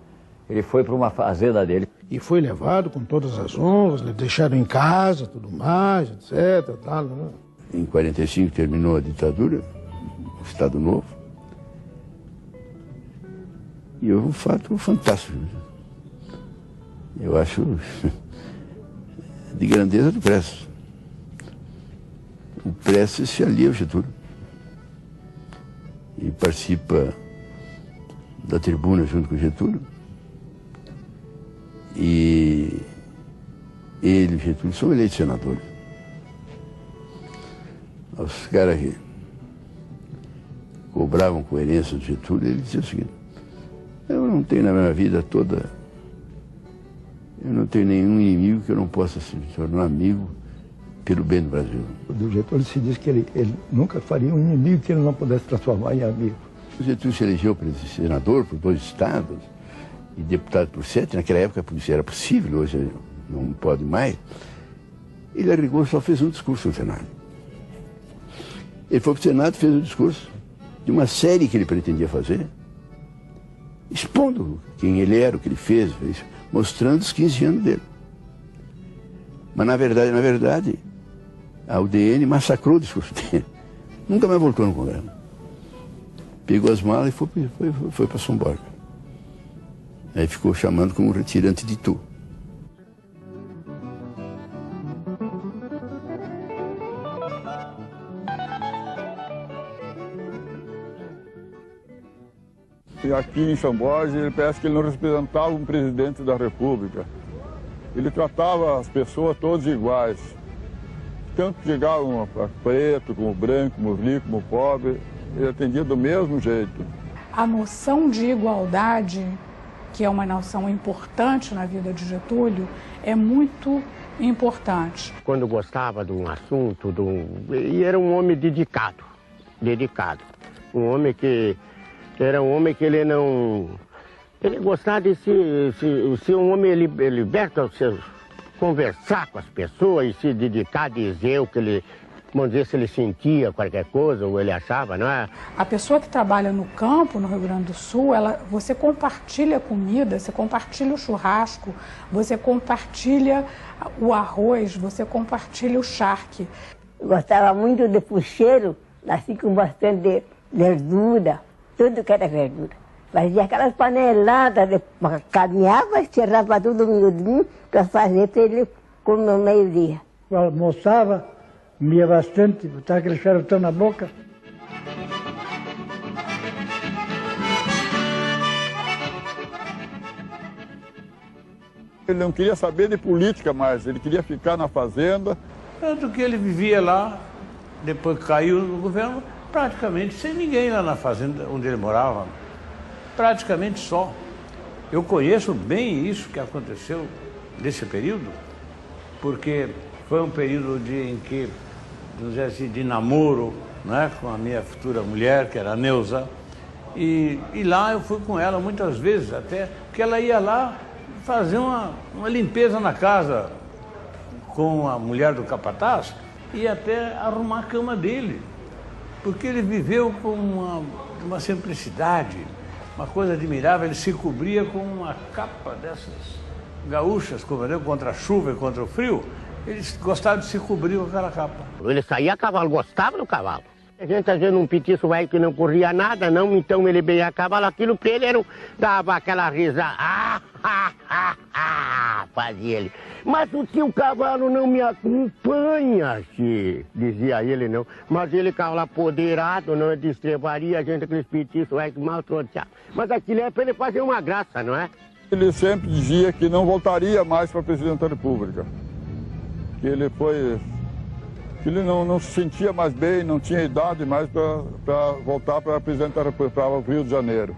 Speaker 6: Ele foi para uma fazenda dele.
Speaker 10: E foi levado com todas as honras, deixaram em casa, tudo mais, etc. Tal, né?
Speaker 3: Em 45 terminou a ditadura, o Estado Novo. E houve um fato fantástico. Eu acho de grandeza do Prestes. O Prestes se alia ao Getúlio e participa da tribuna junto com o Getúlio. E ele e o Getúlio são eleitos senadores. Os caras que cobravam coerência do Getúlio, ele dizia o seguinte: eu não tenho na minha vida toda, eu não tenho nenhum inimigo que eu não possa se tornar amigo pelo bem do Brasil.
Speaker 11: Do Getúlio se diz que ele nunca faria um inimigo que ele não pudesse transformar em amigo.
Speaker 3: O Getúlio se elegeu para senador por 2 estados e deputado por 7. Naquela época isso era possível, hoje não pode mais. Ele, a rigor, só fez um discurso no Senado. Ele foi para o Senado e fez um discurso de uma série que ele pretendia fazer, expondo quem ele era, o que ele fez, mostrando os 15 anos dele. Mas, na verdade, a UDN massacrou o discurso dele. Nunca mais voltou no Congresso. Pegou as malas e foi para São Borja. Aí ficou chamando como retirante de Itu.
Speaker 4: E aqui em São Borja, ele parece que ele não representava um presidente da República. Ele tratava as pessoas todas iguais. Tanto chegavam preto, como branco, como rico, como pobre, ele atendia do mesmo jeito.
Speaker 2: A noção de igualdade, que é uma noção importante na vida de Getúlio, é muito importante.
Speaker 22: Quando gostava de um assunto, e era um homem dedicado. Um homem que era um homem que ele não... Ele gostava de ser um homem liberto, conversar com as pessoas e se dedicar a dizer o que ele... Vamos dizer, se ele sentia qualquer coisa ou ele achava, não é?
Speaker 2: A pessoa que trabalha no campo, no Rio Grande do Sul, você compartilha a comida, você compartilha o churrasco, você compartilha o arroz, você compartilha o charque.
Speaker 16: Eu gostava muito de pucheiro, assim com bastante verdura, tudo que era verdura. Fazia aquelas paneladas de caminhava, tirava tudo miudinho para fazer para ele comer no meio-dia.
Speaker 23: Eu almoçava, comia bastante, botava aquele charutão na boca.
Speaker 4: Ele não queria saber de política mais, ele queria ficar na fazenda.
Speaker 19: Tanto que ele vivia lá, depois que caiu no governo, praticamente sem ninguém lá na fazenda onde ele morava. Praticamente só. Eu conheço bem isso que aconteceu nesse período, porque foi um período em que, vamos dizer assim, de namoro, né, com a minha futura mulher, que era a Neuza, e lá eu fui com ela muitas vezes até, porque ela ia lá fazer uma limpeza na casa com a mulher do capataz e até arrumar a cama dele, porque ele viveu com uma simplicidade, uma coisa admirável. Ele se cobria com uma capa dessas gaúchas, compreendeu? Contra a chuva e contra o frio. Ele gostava de se cobrir com aquela capa.
Speaker 22: Ele saía a cavalo, gostava do cavalo. A gente às vezes um petiço velho que não corria nada, não, então ele bem a cavalo, aquilo pra ele dava aquela risada. Fazia ele. Mas o teu cavalo não me acompanha, che, dizia ele, não. Mas ele cavalo apoderado, não destrevaria a gente aqueles petiços velhos que mal troteavam. Mas aquilo é pra ele fazer uma graça, não é?
Speaker 4: Ele sempre dizia que não voltaria mais para presidente da República. Que ele ele não se sentia mais bem, não tinha idade mais para voltar para presidente da República, para o Rio de Janeiro.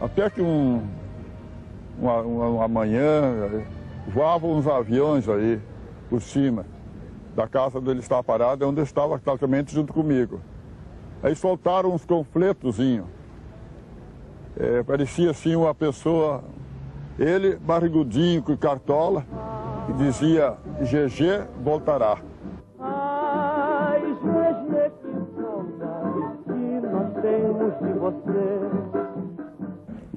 Speaker 4: Até que uma manhã voavam uns aviões aí por cima da casa onde ele estava parado, onde ele estava exatamente junto comigo. Aí soltaram uns confletozinhos. Parecia assim uma pessoa, ele barrigudinho com cartola, e dizia: GG voltará.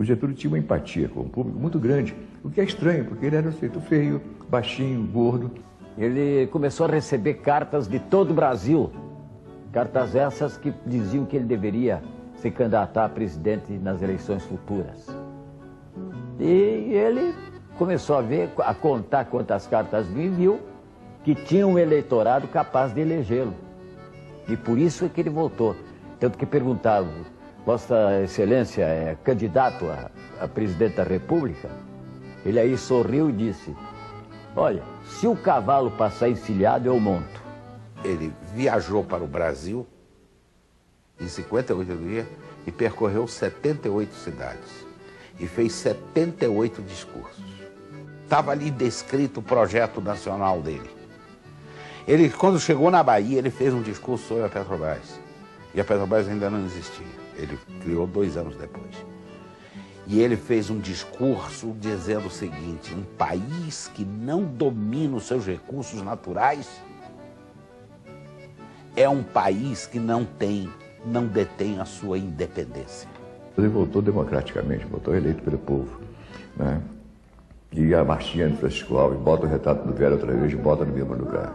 Speaker 13: Getúlio tinha uma empatia com o público muito grande, o que é estranho, porque ele era um sujeito feio, baixinho, gordo.
Speaker 6: Ele começou a receber cartas de todo o Brasil, cartas essas que diziam que ele deveria se candidatar a presidente nas eleições futuras. E ele começou a contar quantas cartas vinham e viu que tinha um eleitorado capaz de elegê-lo. E por isso é que ele voltou. Tanto que perguntaram, Vossa Excelência é candidato a presidente da República? Ele aí sorriu e disse, olha, se o cavalo passar encilhado, eu monto.
Speaker 14: Ele viajou para o Brasil em 58 dias e percorreu 78 cidades e fez 78 discursos. Estava ali descrito o projeto nacional dele. Ele, quando chegou na Bahia, ele fez um discurso sobre a Petrobras. E a Petrobras ainda não existia. Ele criou 2 anos depois. E ele fez um discurso dizendo o seguinte, um país que não domina os seus recursos naturais é um país que não detém a sua independência.
Speaker 13: Ele votou democraticamente, votou eleito pelo povo, né? E a marchinha de Francisco Alves, bota o retrato do velho outra vez e bota no mesmo lugar.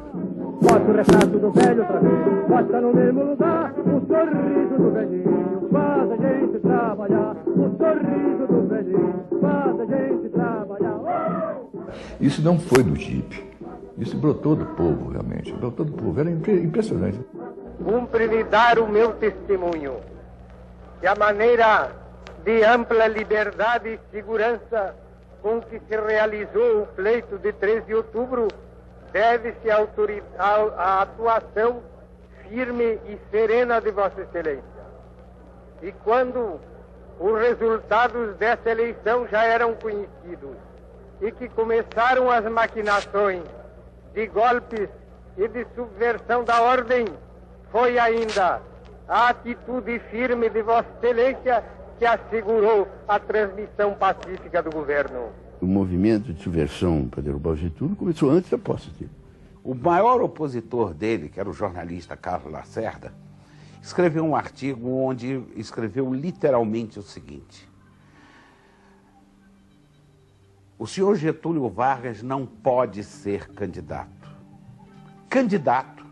Speaker 5: Bota o retrato do velho outra vez, bota no mesmo lugar, o sorriso do velhinho faz a gente trabalhar, o sorriso do velhinho faz a gente trabalhar.
Speaker 13: Isso não foi do Jeep, isso brotou do povo realmente, brotou do povo, era impressionante.
Speaker 5: Cumpre-me dar o meu testemunho, que a maneira de ampla liberdade e segurança com que se realizou o pleito de 13 de outubro deve-se à atuação firme e serena de Vossa Excelência. E quando os resultados dessa eleição já eram conhecidos e que começaram as maquinações de golpes e de subversão da ordem, foi ainda a atitude firme de Vossa Excelência que assegurou a transmissão pacífica do governo.
Speaker 3: O movimento de subversão para derrubar o Getúlio começou antes da posse dele.
Speaker 14: O maior opositor dele, que era o jornalista Carlos Lacerda, escreveu um artigo onde escreveu literalmente o seguinte: o senhor Getúlio Vargas não pode ser candidato. Candidato,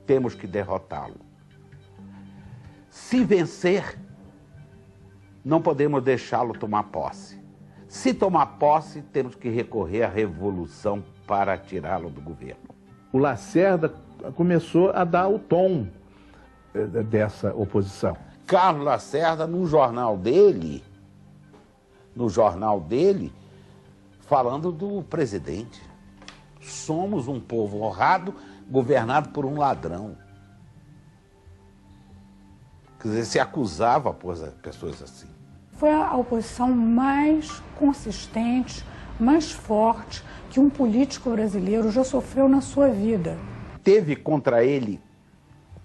Speaker 14: temos que derrotá-lo. Se vencer, não podemos deixá-lo tomar posse. Se tomar posse, temos que recorrer à revolução para tirá-lo do governo.
Speaker 7: O Lacerda começou a dar o tom dessa oposição.
Speaker 14: Carlos Lacerda, no jornal dele, falando do presidente. Somos um povo honrado, governado por um ladrão. Quer dizer, se acusava pessoas assim.
Speaker 2: Foi a oposição mais consistente, mais forte que um político brasileiro já sofreu na sua vida.
Speaker 14: Teve contra ele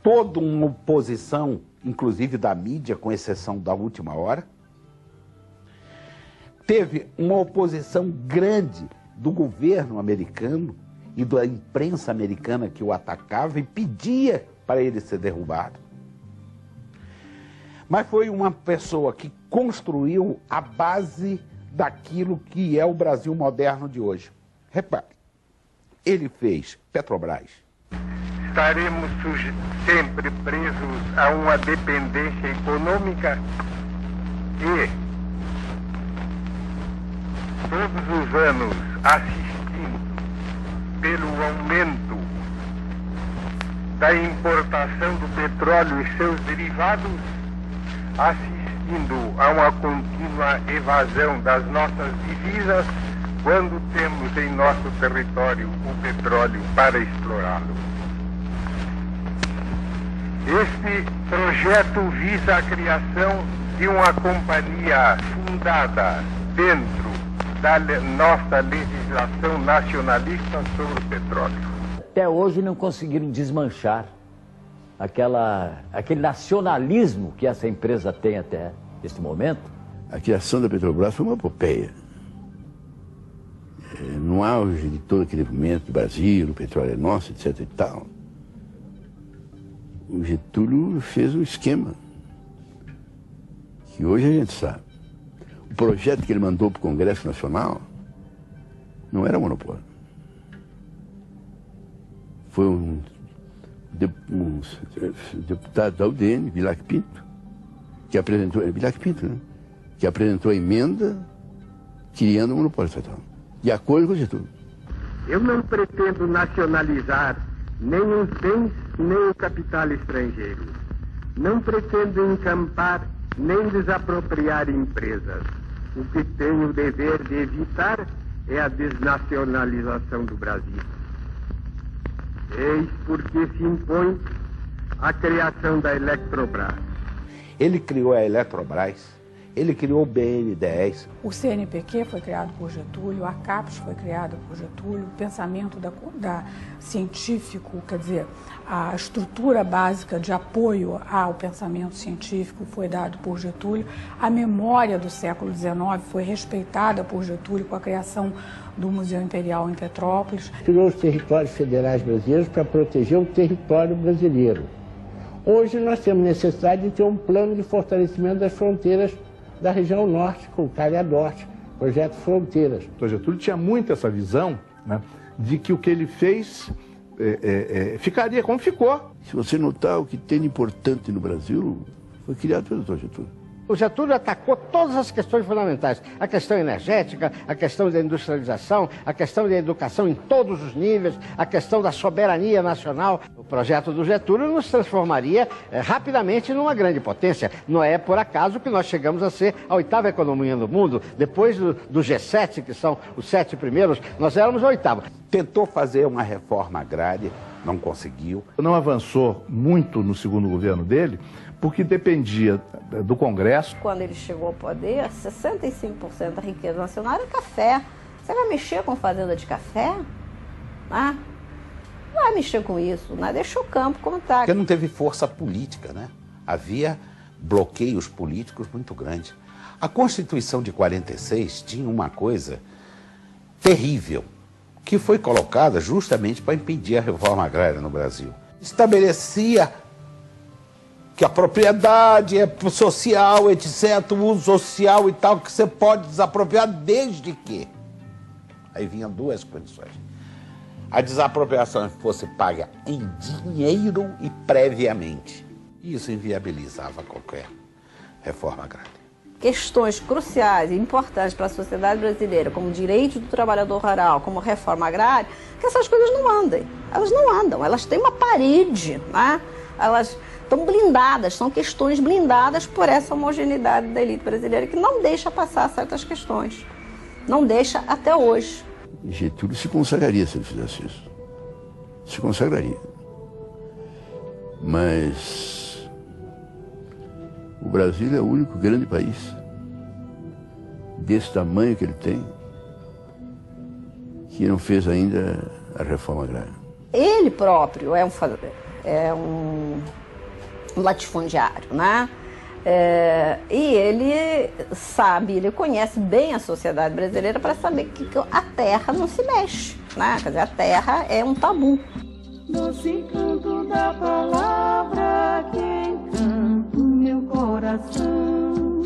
Speaker 14: toda uma oposição, inclusive da mídia, com exceção da última hora. Teve uma oposição grande do governo americano e da imprensa americana que o atacava e pedia para ele ser derrubado. Mas foi uma pessoa que construiu a base daquilo que é o Brasil moderno de hoje. Repare, ele fez Petrobras.
Speaker 5: Estaremos sempre presos a uma dependência econômica e, todos os anos, assistindo pelo aumento da importação do petróleo e seus derivados, assistindo a uma contínua evasão das nossas divisas, quando temos em nosso território o petróleo para explorá-lo. Este projeto visa a criação de uma companhia fundada dentro da nossa legislação nacionalista sobre o petróleo.
Speaker 6: Até hoje não conseguiram desmanchar aquele nacionalismo que essa empresa tem até este momento.
Speaker 3: A criação da Petrobras foi uma epopeia. No auge de todo aquele movimento do Brasil, o petróleo é nosso, etc. e tal, o Getúlio fez um esquema que que hoje a gente sabe. O projeto que ele mandou para o Congresso Nacional não era monopólio. Foi um deputado da UDN, Bilac Pinto, que apresentou, que apresentou a emenda criando o monopólio estatal, de acordo com o Getúlio.
Speaker 5: Eu não pretendo nacionalizar nem os bens, nem o capital estrangeiro. Não pretendo encampar nem desapropriar empresas. O que tenho o dever de evitar é a desnacionalização do Brasil. Eis porque se impõe a criação da Eletrobras.
Speaker 14: Ele criou a Eletrobras, ele criou o BNDES.
Speaker 2: O CNPq foi criado por Getúlio, a CAPES foi criada por Getúlio, o pensamento científico, quer dizer, a estrutura básica de apoio ao pensamento científico foi dado por Getúlio, a memória do século XIX foi respeitada por Getúlio com a criação do Museu Imperial em Petrópolis.
Speaker 22: Criou os territórios federais brasileiros para proteger o território brasileiro. Hoje nós temos necessidade de ter um plano de fortalecimento das fronteiras da região norte, com o Calha Norte, projeto Fronteiras.
Speaker 7: O Getúlio tinha muito essa visão, né, de que o que ele fez ficaria como ficou.
Speaker 3: Se você notar, o que tem de importante no Brasil foi criado pelo Dr. Getúlio.
Speaker 20: O Getúlio atacou todas as questões fundamentais, a questão energética, a questão da industrialização, a questão da educação em todos os níveis, a questão da soberania nacional. O projeto do Getúlio nos transformaria rapidamente numa grande potência. Não é por acaso que nós chegamos a ser a 8ª economia do mundo. Depois do G7, que são os 7 primeiros, nós éramos a 8ª.
Speaker 14: Tentou fazer uma reforma agrária, não conseguiu.
Speaker 7: Não avançou muito no segundo governo dele, porque dependia do Congresso.
Speaker 15: Quando ele chegou ao poder, 65% da riqueza nacional era café. Você vai mexer com fazenda de café? Ah, não vai mexer com isso, né? Deixa o campo como está.
Speaker 14: Porque não teve força política, né? Havia bloqueios políticos muito grandes. A Constituição de 46 tinha uma coisa terrível, que foi colocada justamente para impedir a reforma agrária no Brasil. Estabelecia que a propriedade é social, etc., o uso social e tal, que você pode desapropriar desde que. Aí vinham duas condições. A desapropriação fosse paga em dinheiro e previamente. Isso inviabilizava qualquer reforma agrária.
Speaker 15: Questões cruciais e importantes para a sociedade brasileira, como o direito do trabalhador rural, como reforma agrária, que essas coisas não andem. Elas não andam, elas têm uma parede, né? Elas estão blindadas, são questões blindadas por essa homogeneidade da elite brasileira que não deixa passar certas questões. Não deixa até hoje.
Speaker 3: Getúlio se consagraria se ele fizesse isso. Se consagraria. Mas o Brasil é o único grande país desse tamanho que ele tem que não fez ainda a reforma agrária.
Speaker 15: Ele próprio é um latifundiário, né? E ele sabe, ele conhece bem a sociedade brasileira para saber que a terra não se mexe, né? Quer dizer, a terra é um tabu.
Speaker 1: Doce encanto da palavra que encanta o meu coração,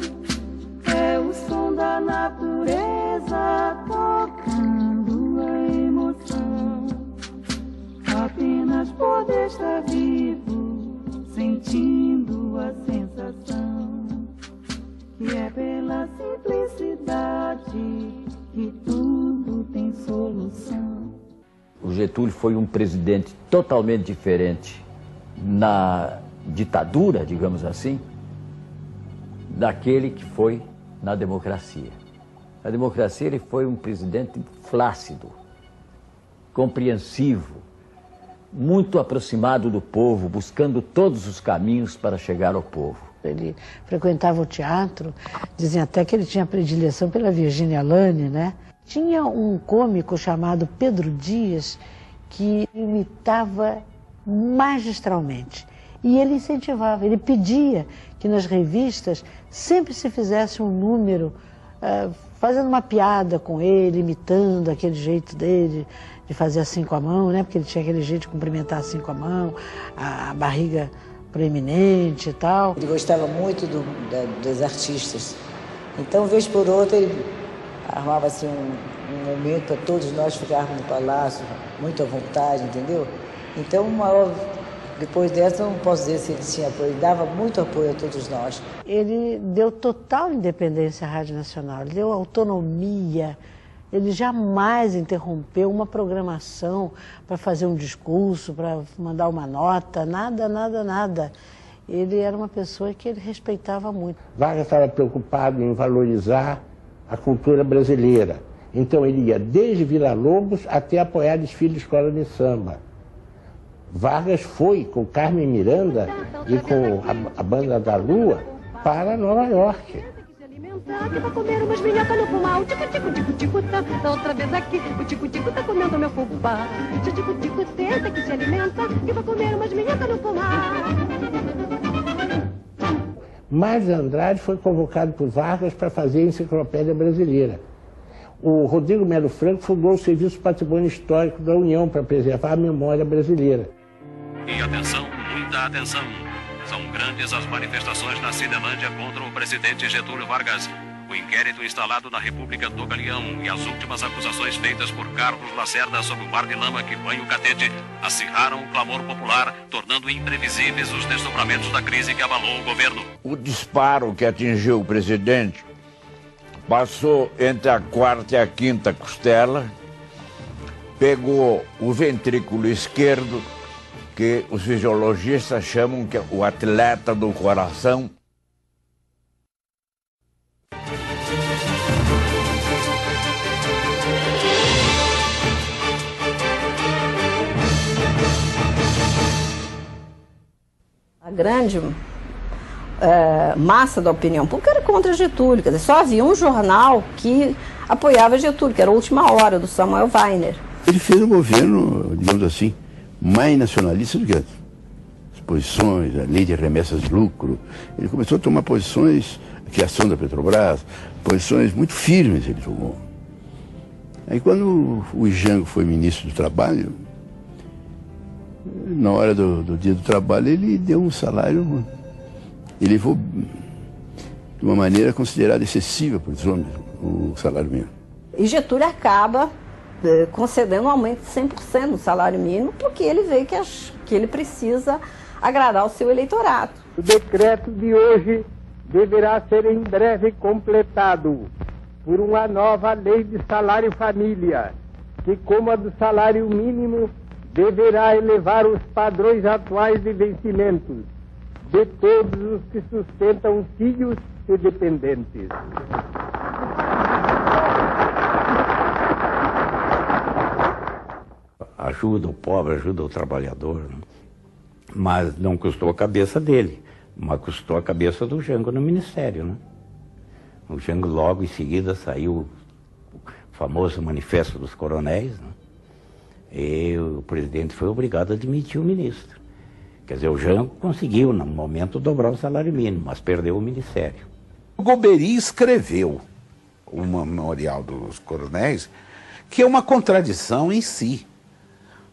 Speaker 1: é o som da natureza tocando a emoção, apenas poder estar vivo, sentindo a sensação, que é pela simplicidade que tudo tem solução.
Speaker 6: O Getúlio foi um presidente totalmente diferente na ditadura, digamos assim, daquele que foi na democracia. Na democracia ele foi um presidente flácido, compreensivo, muito aproximado do povo, buscando todos os caminhos para chegar ao povo.
Speaker 9: Ele frequentava o teatro, dizem até que ele tinha predileção pela Virginia Lane, né? Tinha um cômico chamado Pedro Dias que imitava magistralmente. E ele incentivava, ele pedia que nas revistas sempre se fizesse um número fazendo uma piada com ele, imitando aquele jeito dele de fazer assim com a mão, né? Porque ele tinha aquele jeito de cumprimentar assim com a mão, a barriga proeminente e tal.
Speaker 8: Ele gostava muito dos artistas. Então, vez por outra, ele arrumava assim, um momento para todos nós ficarmos no palácio, muito à vontade, entendeu? Então, depois dessa, não posso dizer se ele tinha apoio, ele dava muito apoio a todos nós.
Speaker 9: Ele deu total independência à Rádio Nacional, ele deu autonomia, ele jamais interrompeu uma programação para fazer um discurso, para mandar uma nota, nada, nada, nada. Ele era uma pessoa que ele respeitava muito.
Speaker 22: Vargas estava preocupado em valorizar a cultura brasileira. Então ele ia desde Villa-Lobos até apoiar desfile de escola de samba. Vargas foi com Carmen Miranda e com a Banda da Lua para Nova York.
Speaker 1: Que vai comer umas minhocas no pomar. O tico-tico tá da outra vez aqui. O tico-tico tá comendo meu fubá. O tico-tico senta que se alimenta. Que vai comer umas minhocas no pomar.
Speaker 22: Mas Andrade foi convocado por Vargas para fazer a Enciclopédia Brasileira. O Rodrigo Melo Franco fundou o Serviço Patrimônio Histórico da União para preservar a memória brasileira.
Speaker 17: E atenção, muita atenção. São grandes as manifestações na Cinelândia contra o presidente Getúlio Vargas. O inquérito instalado na República do Galeão e as últimas acusações feitas por Carlos Lacerda sobre o mar de lama que banha o Catete acirraram o clamor popular, tornando imprevisíveis os desdobramentos da crise que abalou o governo.
Speaker 21: O disparo que atingiu o presidente passou entre a quarta e a quinta costela, pegou o ventrículo esquerdo, que os fisiologistas chamam que é o atleta do coração.
Speaker 15: A grande massa da opinião pública era contra Getúlio, quer dizer, só havia um jornal que apoiava Getúlio, que era a Última Hora, do Samuel Weiner.
Speaker 3: Ele fez um governo, digamos assim, mais nacionalista do que as posições, a lei de remessas de lucro. Ele começou a tomar posições, a criação da Petrobras, posições muito firmes ele tomou. Aí quando o Jango foi ministro do Trabalho, na hora do dia do trabalho, ele deu um salário, ele levou de uma maneira considerada excessiva para os homens, o salário mínimo.
Speaker 15: E Getúlio acaba concedendo um aumento de 100% do salário mínimo, porque ele vê que ele precisa agradar o seu eleitorado.
Speaker 5: O decreto de hoje deverá ser em breve completado por uma nova lei de salário-família, que, como a do salário mínimo, deverá elevar os padrões atuais de vencimentos de todos os que sustentam filhos e dependentes.
Speaker 24: Ajuda o pobre, ajuda o trabalhador, né? Mas não custou a cabeça dele, mas custou a cabeça do Jango no Ministério, né? O Jango logo em seguida saiu o famoso Manifesto dos Coronéis, né? E o presidente foi obrigado a demitir o ministro. Quer dizer, o Jango conseguiu, no momento, dobrar o salário mínimo, mas perdeu o ministério.
Speaker 14: O Golbery escreveu o Memorial dos Coronéis, que é uma contradição em si.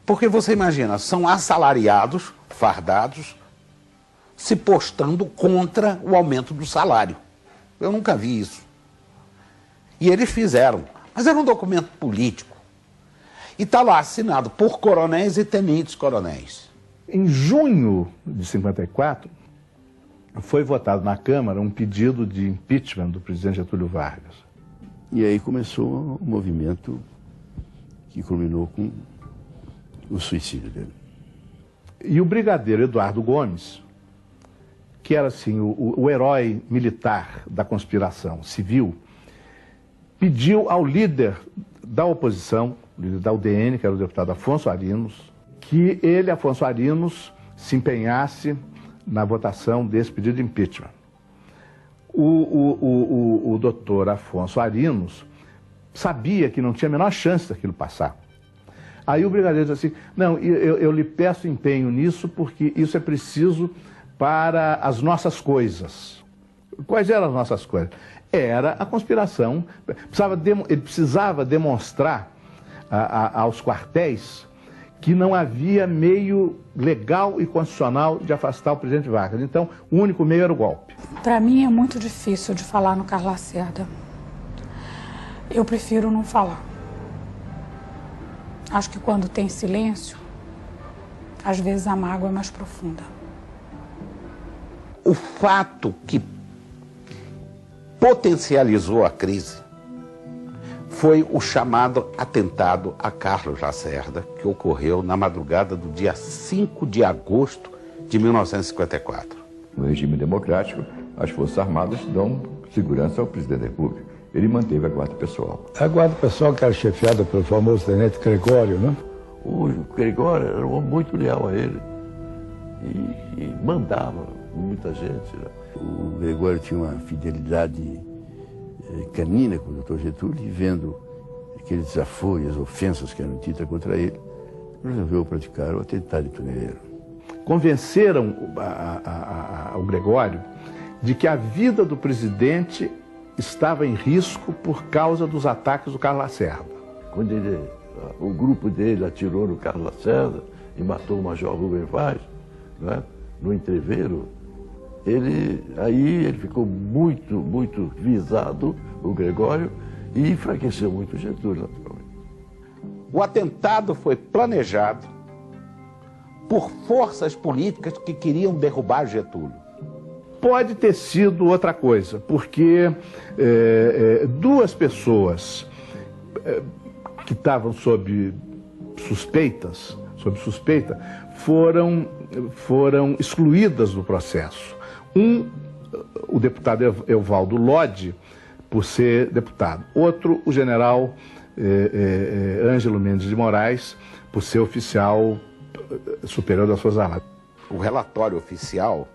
Speaker 14: Porque você imagina, são assalariados, fardados, se postando contra o aumento do salário. Eu nunca vi isso. E eles fizeram. Mas era um documento político. E está lá assinado por coronéis e tenentes-coronéis.
Speaker 7: Em junho de 54, foi votado na Câmara um pedido de impeachment do presidente Getúlio Vargas.
Speaker 3: E aí começou um movimento que culminou com o suicídio dele.
Speaker 7: E o brigadeiro Eduardo Gomes, que era assim o herói militar da conspiração civil, pediu ao líder da oposição, líder da UDN, que era o deputado Afonso Arinos, que ele, Afonso Arinos, se empenhasse na votação desse pedido de impeachment. O doutor Afonso Arinos sabia que não tinha a menor chance daquilo passar. Aí o brigadeiro disse assim, não, eu lhe peço empenho nisso porque isso é preciso para as nossas coisas. Quais eram as nossas coisas? Era a conspiração. Ele precisava demonstrar aos quartéis que não havia meio legal e constitucional de afastar o presidente Vargas. Então, o único meio era o golpe.
Speaker 2: Para mim é muito difícil de falar no Carlos Lacerda. Eu prefiro não falar. Acho que quando tem silêncio, às vezes a mágoa é mais profunda.
Speaker 14: O fato que potencializou a crise foi o chamado atentado a Carlos Lacerda, que ocorreu na madrugada do dia 5 de agosto de 1954.
Speaker 13: No regime democrático, as Forças Armadas dão segurança ao presidente da República. Ele manteve a guarda pessoal.
Speaker 10: A guarda pessoal que era chefiada pelo famoso tenente Gregório, né?
Speaker 11: O Gregório era um homem muito leal a ele e mandava muita gente. Né?
Speaker 3: O Gregório tinha uma fidelidade canina com o doutor Getúlio, e vendo aquele desaforo e as ofensas que eram ditas contra ele, resolveu praticar o atentado de Toneleiro.
Speaker 7: Convenceram o Gregório de que a vida do presidente estava em risco por causa dos ataques do Carlos Lacerda.
Speaker 11: Quando o grupo dele atirou no Carlos Lacerda e matou o Major Rubem Vaz, né, no entreveiro, ele ficou muito visado, o Gregório, e enfraqueceu muito o Getúlio, naturalmente.
Speaker 14: O atentado foi planejado por forças políticas que queriam derrubar Getúlio.
Speaker 7: Pode ter sido outra coisa, porque duas pessoas que estavam sob suspeita, foram excluídas do processo. O deputado Evaldo Lodge, por ser deputado. Outro, o general Ângelo Mendes de Moraes, por ser oficial superior das Forças Armadas.
Speaker 14: O relatório oficial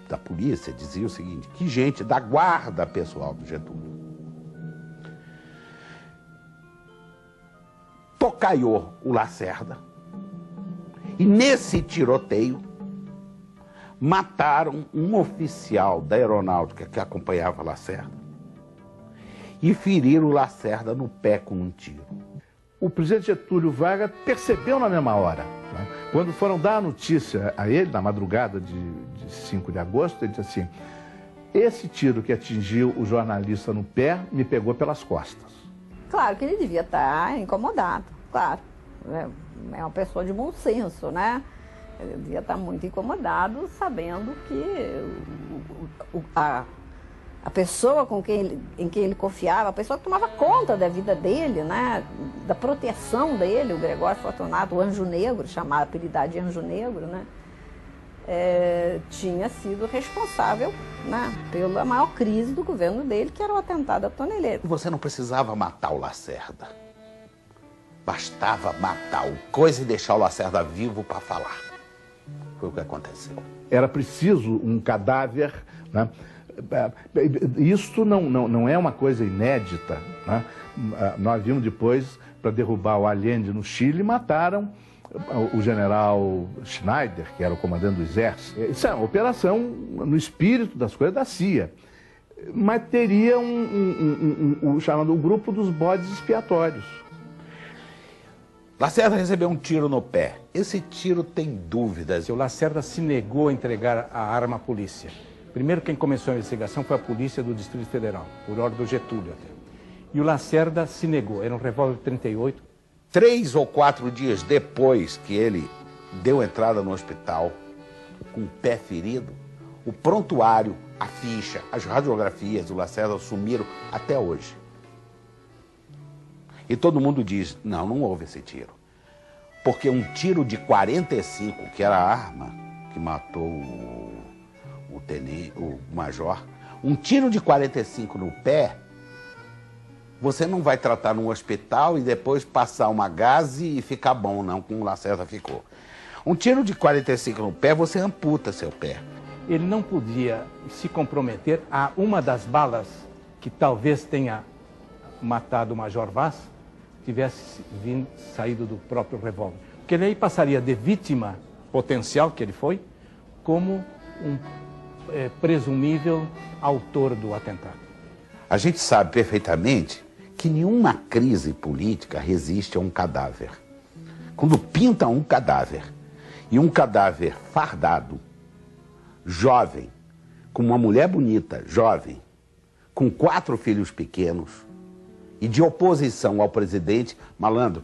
Speaker 14: da polícia dizia o seguinte, que gente da guarda pessoal do Getúlio tocaiou o Lacerda e nesse tiroteio mataram um oficial da aeronáutica que acompanhava Lacerda e feriram o Lacerda no pé com um tiro.
Speaker 7: O presidente Getúlio Vargas percebeu na mesma hora. Né? Quando foram dar a notícia a ele, na madrugada de 5 de agosto, ele disse assim, esse tiro que atingiu o jornalista no pé me pegou pelas costas.
Speaker 15: Claro que ele devia estar incomodado, claro. É uma pessoa de bom senso, né? Ele devia estar muito incomodado, sabendo que a pessoa em quem ele confiava, a pessoa que tomava conta da vida dele, né, da proteção dele, o Gregório Fortunato, o Anjo Negro, chamado apelidado de Anjo Negro, né, tinha sido responsável, né, pela maior crise do governo dele, que era o atentado a Toneleiro.
Speaker 14: Você não precisava matar o Lacerda. Bastava matar o coisa e deixar o Lacerda vivo para falar. Foi o que aconteceu.
Speaker 7: Era preciso um cadáver, né? Isso não é uma coisa inédita, né? Nós vimos depois, para derrubar o Allende no Chile, mataram o general Schneider, que era o comandante do exército. Isso é uma operação no espírito das coisas da CIA. Mas teria o chamado grupo dos bodes expiatórios.
Speaker 14: Lacerda recebeu um tiro no pé. Esse tiro tem dúvidas.
Speaker 12: O Lacerda se negou a entregar a arma à polícia. Primeiro quem começou a investigação foi a polícia do Distrito Federal, por ordem do Getúlio até. E o Lacerda se negou, era um revólver 38.
Speaker 14: 3 ou 4 dias depois que ele deu entrada no hospital, com o pé ferido, o prontuário, a ficha, as radiografias do Lacerda sumiram até hoje. E todo mundo diz, não houve esse tiro. Porque um tiro de 45, que era a arma que matou o major, um tiro de 45 no pé, você não vai tratar num hospital e depois passar uma gaze e ficar bom, não, como o Lacerda ficou. Um tiro de 45 no pé, você amputa seu pé.
Speaker 12: Ele não podia se comprometer a uma das balas que talvez tenha matado o Major Vaz, tivesse saído do próprio revólver. Porque ele aí passaria de vítima potencial, que ele foi, como um presumível autor do atentado.
Speaker 14: A gente sabe perfeitamente que nenhuma crise política resiste a um cadáver. Quando pintam um cadáver, e um cadáver fardado, jovem, com uma mulher bonita, jovem, com 4 filhos pequenos, e de oposição ao presidente, malandro,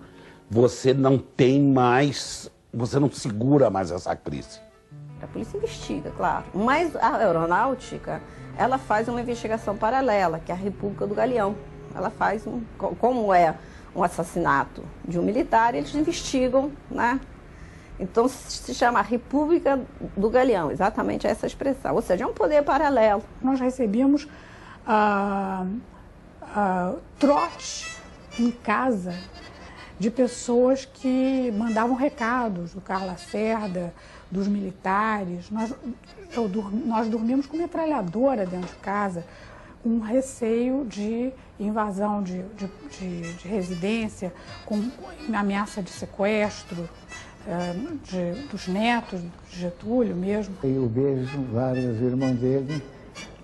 Speaker 14: você não tem mais, você não segura mais essa crise.
Speaker 15: A polícia investiga, claro, mas a aeronáutica, ela faz uma investigação paralela, que é a República do Galeão. Ela faz, como é um assassinato de um militar, eles investigam, né? Então se chama República do Galeão, exatamente essa expressão, ou seja, é um poder paralelo.
Speaker 2: Nós recebíamos trote em casa de pessoas que mandavam recados, do Carlos Lacerda, dos militares. Nós dormimos com metralhadora dentro de casa, com receio de invasão de residência, com ameaça de sequestro dos netos de Getúlio mesmo.
Speaker 16: Eu vejo vários irmãos dele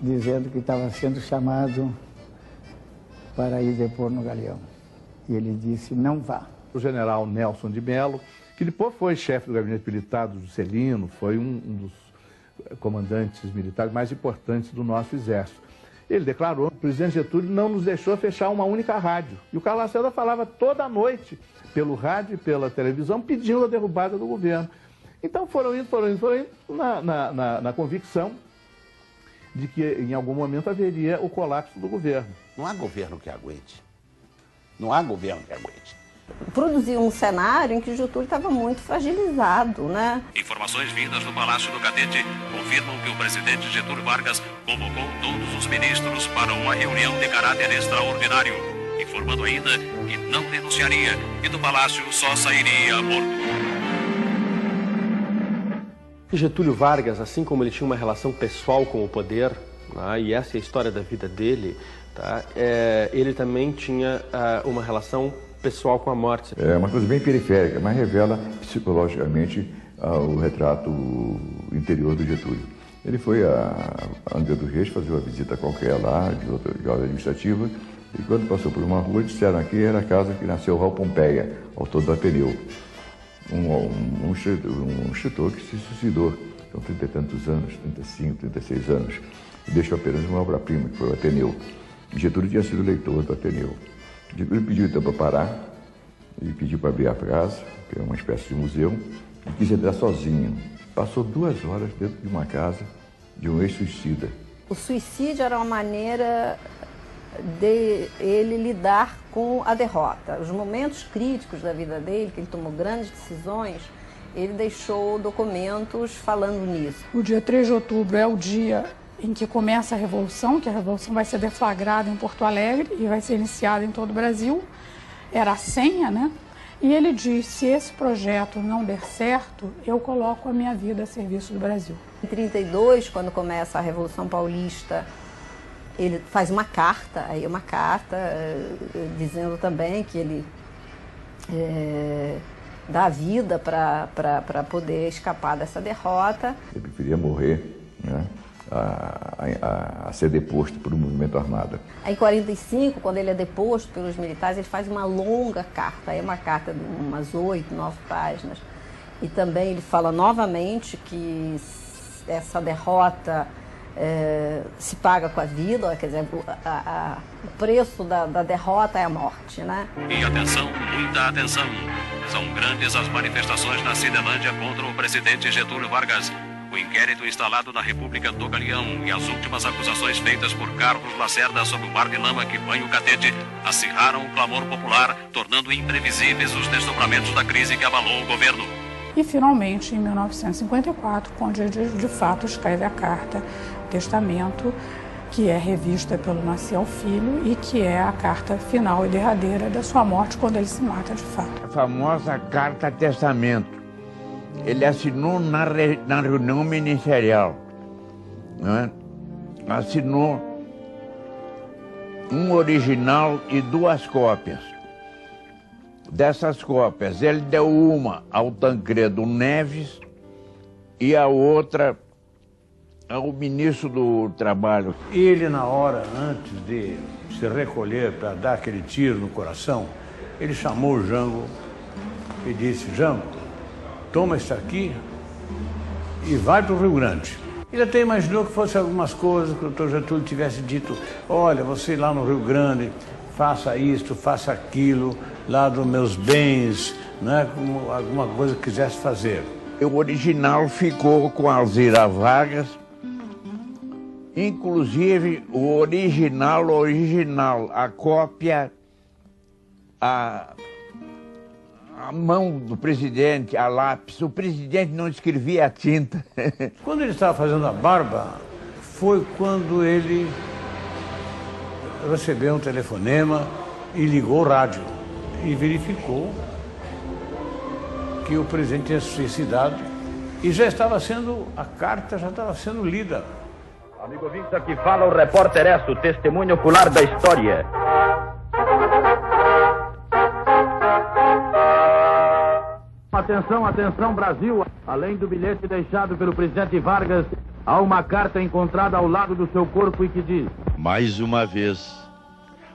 Speaker 16: dizendo que estava sendo chamado para ir depor no Galeão. E ele disse, não vá.
Speaker 7: O general Nelson de Mello, que depois foi chefe do gabinete militar do Juscelino, foi um dos comandantes militares mais importantes do nosso exército. Ele declarou que o presidente Getúlio não nos deixou fechar uma única rádio. E o Carlos Lacerda falava toda noite, pelo rádio e pela televisão, pedindo a derrubada do governo. Então foram indo na convicção de que em algum momento haveria o colapso do governo.
Speaker 14: Não há governo que aguente. Não há governo que aguente.
Speaker 15: Produziu um cenário em que o Getúlio estava muito fragilizado, né?
Speaker 17: Informações vindas do Palácio do Catete confirmam que o presidente Getúlio Vargas convocou todos os ministros para uma reunião de caráter extraordinário, informando ainda que não renunciaria e do palácio só sairia morto.
Speaker 18: Getúlio Vargas, assim como ele tinha uma relação pessoal com o poder, né, e essa é a história da vida dele, tá, ele também tinha uma relação pessoal com a morte.
Speaker 13: É uma coisa bem periférica, mas revela psicologicamente o retrato interior do Getúlio. Ele foi a Angra dos Reis fazer uma visita qualquer lá, de ordem administrativa, e quando passou por uma rua, disseram que era a casa que nasceu Raul Pompeia, autor do Ateneu. Um escritor que se suicidou com 30 e tantos anos, 35, 36 anos, e deixou apenas uma obra-prima, que foi o Ateneu. E Getúlio tinha sido leitor do Ateneu. Getúlio pediu então para parar, e pediu para abrir a casa, que é uma espécie de museu, e quis entrar sozinho. Passou 2 horas dentro de uma casa de um ex-suicida.
Speaker 15: O suicídio era uma maneira de ele lidar com a derrota. Os momentos críticos da vida dele, que ele tomou grandes decisões, ele deixou documentos falando nisso.
Speaker 2: O dia 3 de outubro é o dia em que começa a Revolução, que a Revolução vai ser deflagrada em Porto Alegre e vai ser iniciada em todo o Brasil. Era a senha, né? E ele diz, se esse projeto não der certo, eu coloco a minha vida a serviço do Brasil.
Speaker 15: Em 1932, quando começa a Revolução Paulista, ele faz uma carta dizendo também que ele dá vida para poder escapar dessa derrota.
Speaker 13: Ele preferia morrer, né, a ser deposto por um movimento armado.
Speaker 15: Aí, em 1945, quando ele é deposto pelos militares, ele faz uma longa carta, é uma carta de umas 8, 9 páginas. E também ele fala novamente que essa derrota se paga com a vida, quer dizer, o preço da derrota é a morte, né?
Speaker 17: E atenção, muita atenção. São grandes as manifestações na Cidelândia contra o presidente Getúlio Vargas. O inquérito instalado na República do Galeão e as últimas acusações feitas por Carlos Lacerda sobre o mar de lama que banha o Catete acirraram o clamor popular, tornando imprevisíveis os desdobramentos da crise que abalou o governo.
Speaker 2: E, finalmente, em 1954, quando ele de fato escreve a carta, o testamento, que é revista pelo Maciel Filho e que é a carta final e derradeira da sua morte, quando ele se mata de fato.
Speaker 21: A famosa carta testamento. Ele assinou na reunião ministerial, né? Assinou um original e 2 cópias. Dessas cópias, ele deu uma ao Tancredo Neves e a outra ao ministro do Trabalho.
Speaker 19: Ele, na hora, antes de se recolher para dar aquele tiro no coração, ele chamou o Jango e disse: Jango, toma isso aqui e vai para o Rio Grande. Ele até imaginou que fosse algumas coisas que o doutor Getúlio tivesse dito: olha, você lá no Rio Grande, faça isto, faça aquilo, lá dos meus bens, né, como alguma coisa que quisesse fazer.
Speaker 21: O original ficou com Alzira Vargas, inclusive o original, a cópia, a mão do presidente, a lápis. O presidente não escrevia a tinta.
Speaker 19: Quando ele estava fazendo a barba, foi quando ele recebeu um telefonema e ligou o rádio e verificou que o presidente tinha se suicidado e a carta já estava sendo lida.
Speaker 4: Amigo ouvinte, aqui fala o repórter S, o testemunho ocular da história. Atenção, atenção, Brasil! Além do bilhete deixado pelo presidente Vargas, há uma carta encontrada ao lado do seu corpo e que diz:
Speaker 6: mais uma vez,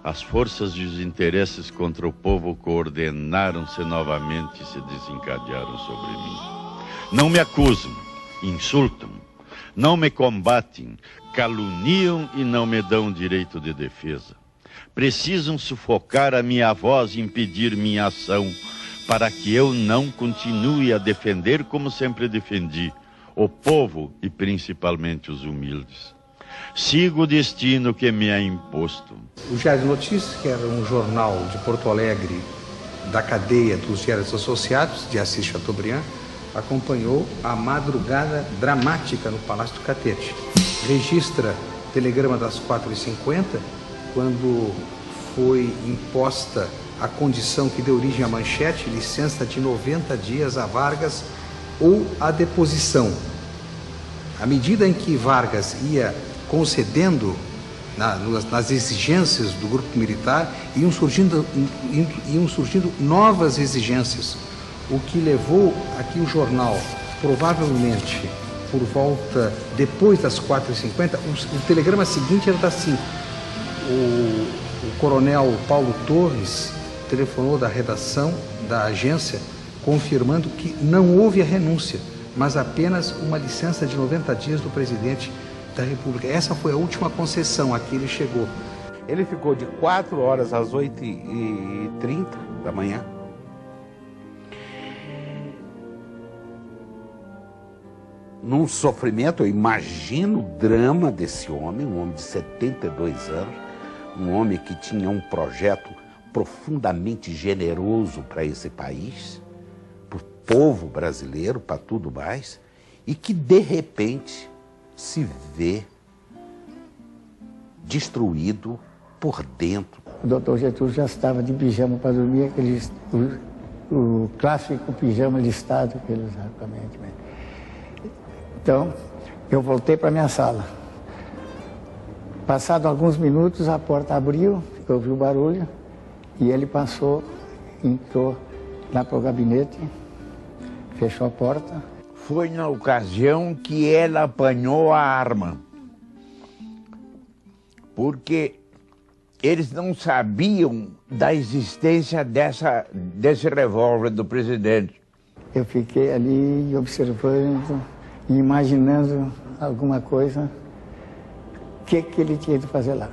Speaker 6: as forças e os interesses contra o povo coordenaram-se novamente e se desencadearam sobre mim. Não me acusam, insultam, não me combatem, caluniam e não me dão direito de defesa. Precisam sufocar a minha voz e impedir minha ação, para que eu não continue a defender como sempre defendi, o povo e principalmente os humildes. Sigo o destino que me é imposto.
Speaker 20: O Diário de Notícias, que era um jornal de Porto Alegre, da cadeia dos Diários Associados, de Assis Chateaubriand, acompanhou a madrugada dramática no Palácio do Catete. Registra telegrama das 4h50, quando foi imposta a condição que deu origem à manchete, licença de 90 dias a Vargas ou a deposição. À medida em que Vargas ia concedendo nas exigências do grupo militar, iam surgindo novas exigências, o que levou a que o jornal, provavelmente por volta depois das 4h50, o telegrama seguinte era assim: o coronel Paulo Torres telefonou da redação da agência confirmando que não houve a renúncia, mas apenas uma licença de 90 dias do presidente da República. Essa foi a última concessão a que ele chegou.
Speaker 14: Ele ficou de 4 horas às 8h30 da manhã. Num sofrimento, eu imagino o drama desse homem, um homem de 72 anos, um homem que tinha um projeto profundamente generoso para esse país, para o povo brasileiro, para tudo mais, e que de repente se vê destruído por dentro.
Speaker 16: O doutor Getúlio já estava de pijama para dormir, o clássico pijama listado que ele usava para mim. Então, eu voltei para minha sala. Passado alguns minutos, a porta abriu, eu ouvi o barulho, e ele passou, entrou lá para o gabinete, fechou a porta.
Speaker 21: Foi na ocasião que ela apanhou a arma, porque eles não sabiam da existência desse revólver do presidente.
Speaker 16: Eu fiquei ali observando e imaginando alguma coisa, o que ele tinha de fazer lá.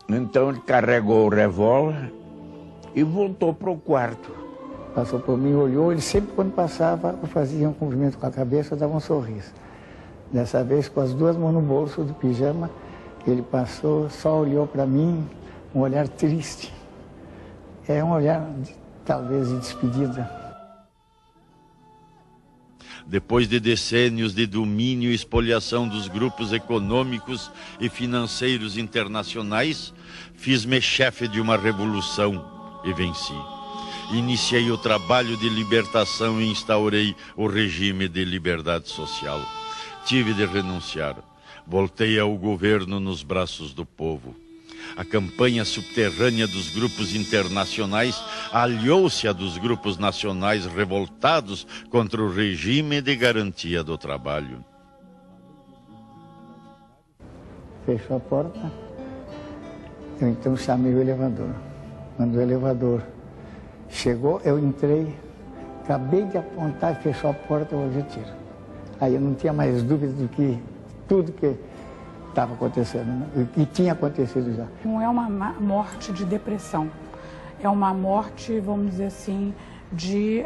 Speaker 21: Então ele carregou o revólver e voltou para o quarto.
Speaker 16: Passou por mim, olhou, ele sempre quando passava fazia um movimento com a cabeça, dava um sorriso. Dessa vez, com as duas mãos no bolso do pijama, ele passou, só olhou para mim, um olhar triste. É um olhar, talvez, de despedida.
Speaker 6: Depois de decênios de domínio e espoliação dos grupos econômicos e financeiros internacionais, fiz-me chefe de uma revolução e venci. Iniciei o trabalho de libertação e instaurei o regime de liberdade social. Tive de renunciar. Voltei ao governo nos braços do povo. A campanha subterrânea dos grupos internacionais aliou-se à dos grupos nacionais revoltados contra o regime de garantia do trabalho.
Speaker 16: Fechou a porta, eu então chamei o elevador. Quando o elevador chegou, eu entrei acabei de apontar e fechou a porta, eu ouvi o tiro. Aí eu não tinha mais dúvida do que tudo que estava acontecendo, né? O que tinha acontecido já.
Speaker 2: Não é uma morte de depressão, é uma morte, vamos dizer assim, de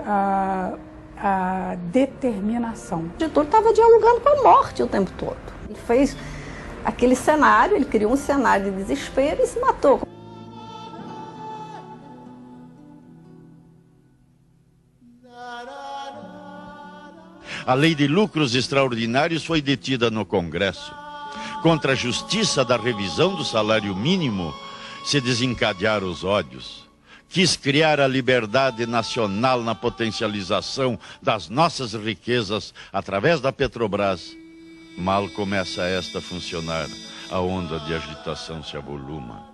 Speaker 2: determinação.
Speaker 15: O Getúlio estava dialogando com a morte o tempo todo. Ele fez aquele cenário, ele criou um cenário de desespero e se matou.
Speaker 6: A lei de lucros extraordinários foi detida no Congresso. Contra a justiça da revisão do salário mínimo se desencadearam os ódios. Quis criar a liberdade nacional na potencialização das nossas riquezas através da Petrobras. Mal começa esta a funcionar, a onda de agitação se avoluma.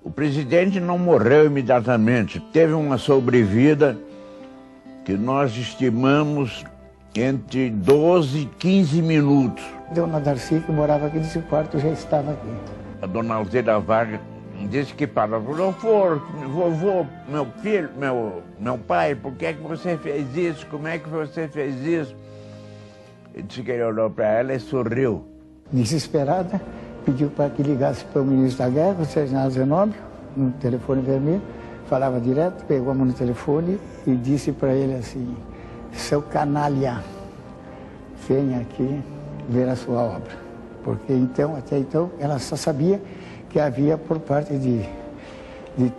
Speaker 21: O presidente não morreu imediatamente, teve uma sobrevida que nós estimamos entre 12 e 15 minutos.
Speaker 16: Dona Darcy, que morava aqui nesse quarto, já estava aqui.
Speaker 21: A dona Alzira Vargas disse que para vovô, meu filho, meu pai, por que é que você fez isso? Como é que você fez isso? Ele disse que ele olhou para ela e sorriu.
Speaker 16: Desesperada, pediu para que ligasse para o ministro da Guerra, o Sérgio Zenóbio, no telefone vermelho, falava direto, pegou a mão no telefone e disse para ele assim: seu canalha, venha aqui ver a sua obra. Porque então, até então, ela só sabia que havia por parte de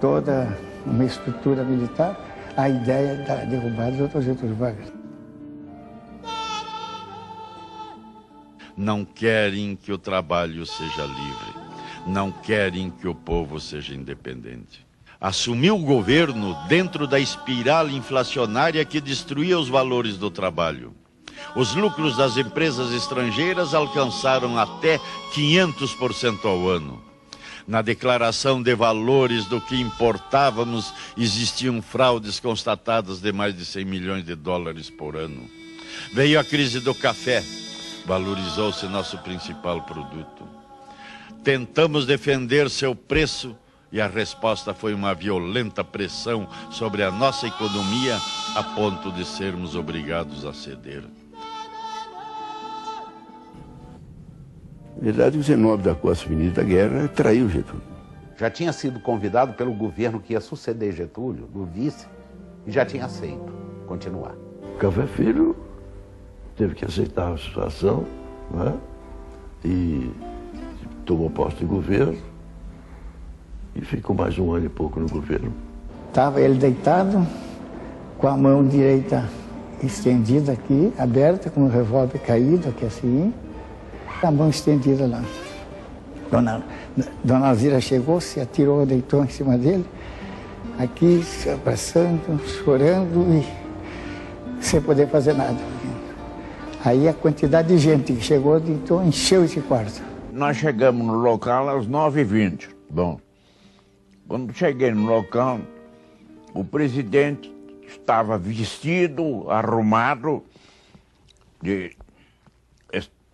Speaker 16: toda uma estrutura militar a ideia da derrubada do Dr. Getúlio Vargas.
Speaker 6: Não querem que o trabalho seja livre. Não querem que o povo seja independente. Assumiu o governo dentro da espiral inflacionária que destruía os valores do trabalho. Os lucros das empresas estrangeiras alcançaram até 500% ao ano. Na declaração de valores do que importávamos, existiam fraudes constatadas de mais de 100 milhões de dólares por ano. Veio a crise do café, valorizou-se nosso principal produto. Tentamos defender seu preço e a resposta foi uma violenta pressão sobre a nossa economia a ponto de sermos obrigados a ceder.
Speaker 3: Na verdade, o Zenóbio da Costa, ministro da Guerra, traiu Getúlio.
Speaker 14: Já tinha sido convidado pelo governo que ia suceder Getúlio, do vice, e já tinha aceito continuar.
Speaker 11: Café Filho teve que aceitar a situação, né? E tomou posse de governo e ficou mais um ano e pouco no governo.
Speaker 16: Estava ele deitado, com a mão direita estendida aqui, aberta, com o revólver caído aqui assim, a mão estendida lá. Dona Alzira chegou, se atirou, deitou em cima dele, aqui se abraçando, chorando e sem poder fazer nada. Aí a quantidade de gente que chegou, então encheu esse quarto.
Speaker 21: Nós chegamos no local às 9h20. Bom, quando cheguei no local, o presidente estava vestido, arrumado, de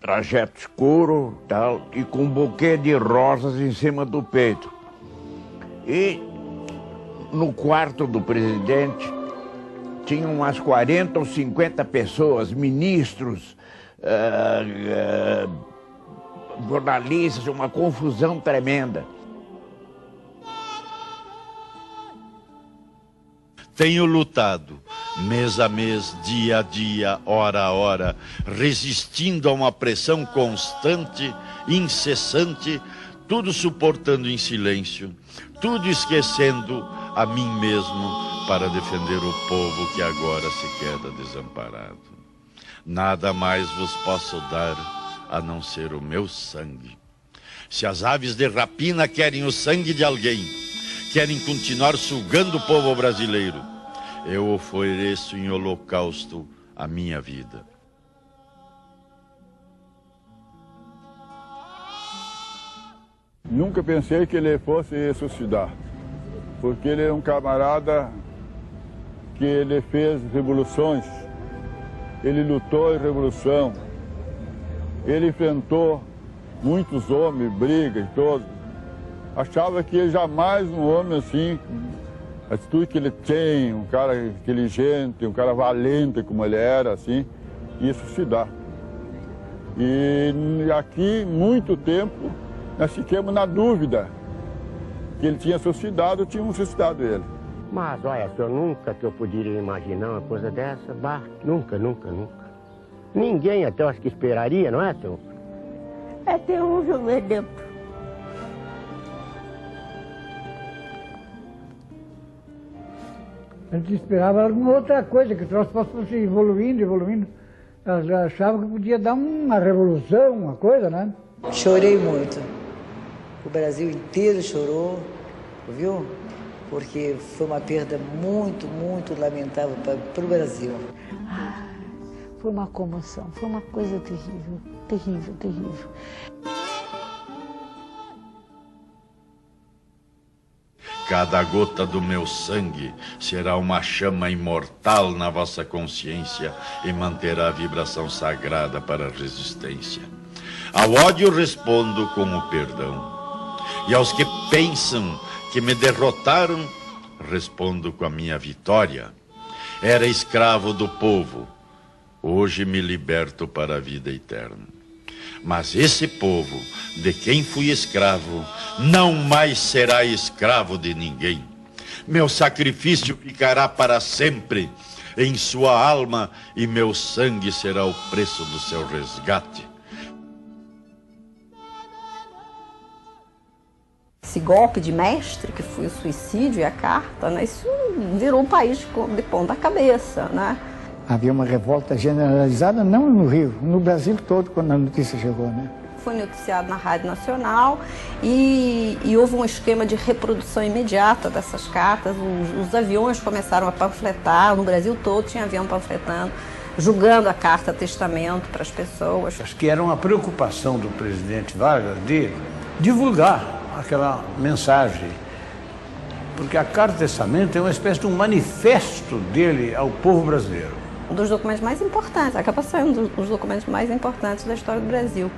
Speaker 21: trajeto escuro, tal, e com um buquê de rosas em cima do peito. E no quarto do presidente tinham umas 40 ou 50 pessoas, ministros, jornalistas, uma confusão tremenda.
Speaker 6: Tenho lutado, mês a mês, dia a dia, hora a hora, resistindo a uma pressão constante, incessante, tudo suportando em silêncio, tudo esquecendo a mim mesmo para defender o povo que agora se queda desamparado. Nada mais vos posso dar a não ser o meu sangue. Se as aves de rapina querem o sangue de alguém, querem continuar sugando o povo brasileiro, eu ofereço em holocausto a minha vida.
Speaker 1: Nunca pensei que ele fosse ressuscitar, porque ele é um camarada que ele fez revoluções, ele lutou em revolução, ele enfrentou muitos homens, brigas e todos. Achava que jamais um homem assim A atitude que ele tem, um cara inteligente, um cara valente como ele era, assim, isso se dá. E aqui, muito tempo, nós ficamos na dúvida que ele tinha suicidado ou tínhamos suicidado ele.
Speaker 8: Mas, olha, senhor, nunca que eu poderia imaginar uma coisa dessa, bah, nunca, nunca, nunca. Ninguém até acho que esperaria, não é, senhor? Até hoje eu me lembro.
Speaker 9: A gente esperava alguma outra coisa, que o troço fosse evoluindo, evoluindo. Elas achavam que podia dar uma revolução, uma coisa, né?
Speaker 22: Chorei muito. O Brasil inteiro chorou, viu? Porque foi uma perda muito, muito lamentável para o Brasil.
Speaker 23: Foi uma comoção, foi uma coisa terrível, terrível, terrível.
Speaker 6: Cada gota do meu sangue será uma chama imortal na vossa consciência e manterá a vibração sagrada para a resistência. Ao ódio respondo com o perdão. E aos que pensam que me derrotaram, respondo com a minha vitória. Era escravo do povo, hoje me liberto para a vida eterna. Mas esse povo, de quem fui escravo, não mais será escravo de ninguém. Meu sacrifício ficará para sempre em sua alma e meu sangue será o preço do seu resgate.
Speaker 15: Esse golpe de mestre, que foi o suicídio e a carta, né, isso virou o país de ponta cabeça, né?
Speaker 16: Havia uma revolta generalizada, não no Rio, no Brasil todo, quando a notícia chegou, né?
Speaker 15: Foi noticiado na Rádio Nacional e houve um esquema de reprodução imediata dessas cartas. Os aviões começaram a panfletar, no Brasil todo tinha avião panfletando, julgando a carta testamento para as pessoas.
Speaker 19: Acho que era uma preocupação do presidente Vargas de divulgar aquela mensagem, porque a carta testamento é uma espécie de um manifesto dele ao povo brasileiro.
Speaker 15: Um dos documentos mais importantes, acaba sendo um dos documentos mais importantes da história do Brasil.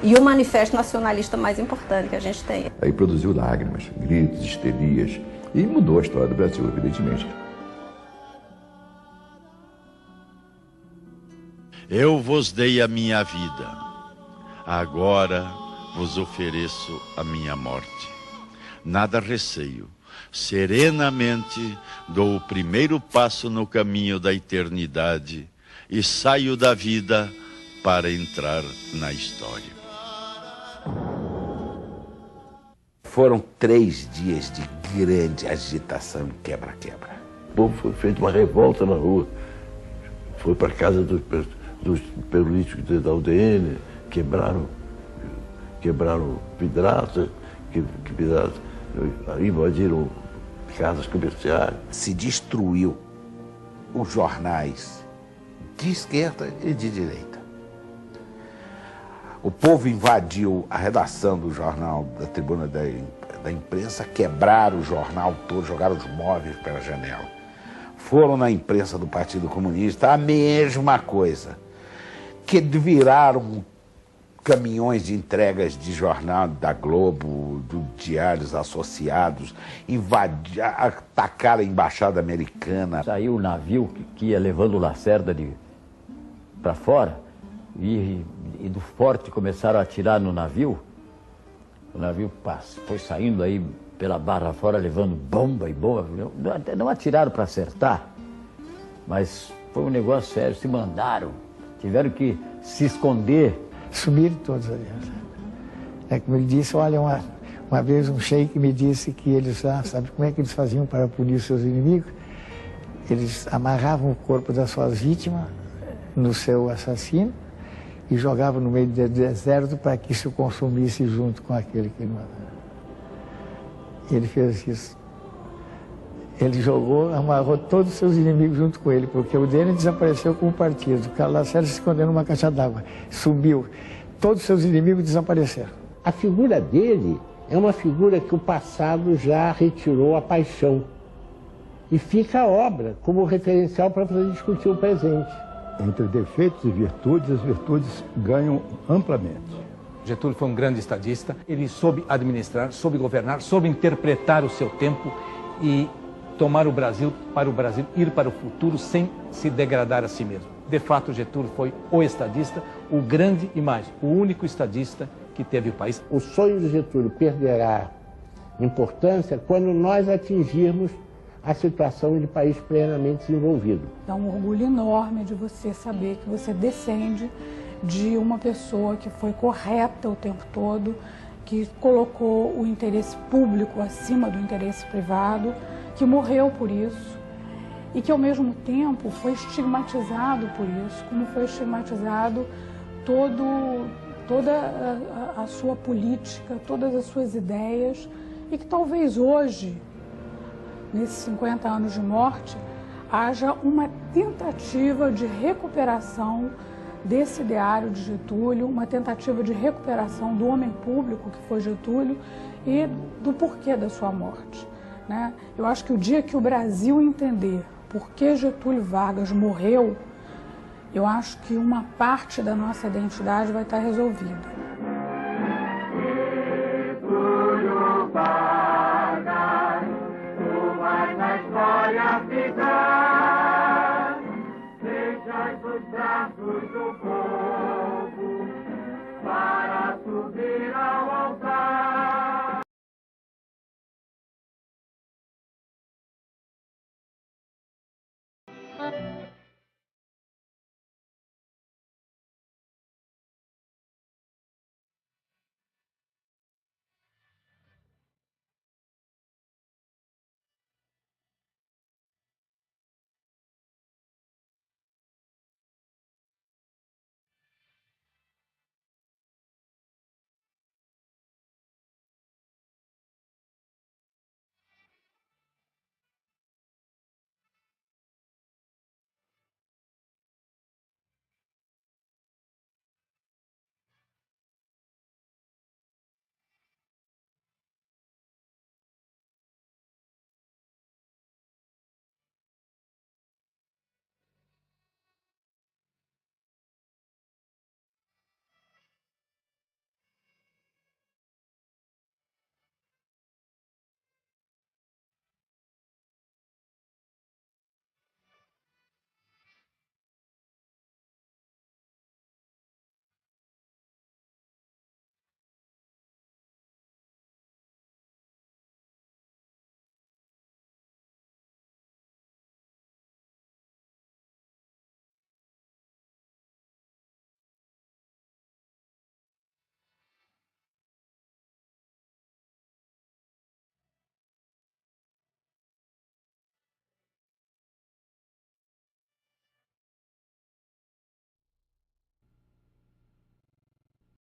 Speaker 15: E o manifesto nacionalista mais importante que a gente tem.
Speaker 13: Aí produziu lágrimas, gritos, histerias, e mudou a história do Brasil, evidentemente.
Speaker 6: Eu vos dei a minha vida, agora vos ofereço a minha morte. Nada receio, serenamente dou o primeiro passo no caminho da eternidade e saio da vida para entrar na história.
Speaker 14: Foram 3 dias de grande agitação e quebra-quebra.
Speaker 11: O povo foi feito uma revolta na rua. Foi para a casa dos políticos da UDN, quebraram vidraças, invadiram casas comerciais.
Speaker 14: Se destruiu os jornais de esquerda e de direita. O povo invadiu a redação do jornal da Tribuna da Imprensa, quebraram o jornal todo, jogaram os móveis pela janela. Foram na imprensa do Partido Comunista, a mesma coisa. Que viraram caminhões de entregas de jornal da Globo, do Diários Associados, atacaram a Embaixada Americana.
Speaker 25: Saiu o navio que ia levando o Lacerda para fora, e do forte começaram a atirar no navio. O navio foi saindo aí pela barra fora, levando bomba e bomba. Não atiraram para acertar, mas foi um negócio sério. Se mandaram, tiveram que se esconder.
Speaker 16: Sumiram todos ali. É como ele disse, olha, uma vez um sheik me disse que eles lá, sabe como é que eles faziam para punir seus inimigos? Eles amarravam o corpo das suas vítimas no seu assassino e jogavam no meio do deserto para que se consumisse junto com aquele que não... Ele fez isso. Ele amarrou todos os seus inimigos junto com ele, porque o DN desapareceu como partido. O Carlos Lacerda se escondeu numa caixa d'água, subiu. Todos os seus inimigos desapareceram.
Speaker 8: A figura dele é uma figura que o passado já retirou a paixão. E fica a obra como referencial para poder discutir o presente.
Speaker 10: Entre defeitos e virtudes, as virtudes ganham amplamente.
Speaker 12: Getúlio foi um grande estadista, ele soube administrar, soube governar, soube interpretar o seu tempo e tomar o Brasil para o Brasil ir para o futuro sem se degradar a si mesmo. De fato, Getúlio foi o estadista, o grande e mais, o único estadista que teve o país.
Speaker 8: O sonho de Getúlio perderá importância quando nós atingirmos a situação de país plenamente desenvolvido.
Speaker 2: Dá um orgulho enorme de você saber que você descende de uma pessoa que foi correta o tempo todo, que colocou o interesse público acima do interesse privado, que morreu por isso e que, ao mesmo tempo, foi estigmatizado por isso, como foi estigmatizado toda a sua política, todas as suas ideias, e que talvez hoje, nesses 50 anos de morte, haja uma tentativa de recuperação desse ideário de Getúlio, uma tentativa de recuperação do homem público que foi Getúlio e do porquê da sua morte, né? Eu acho que o dia que o Brasil entender por que Getúlio Vargas morreu, eu acho que uma parte da nossa identidade vai estar resolvida.
Speaker 5: Getúlio Vargas, tu vais na história ficar, deixa os braços do povo.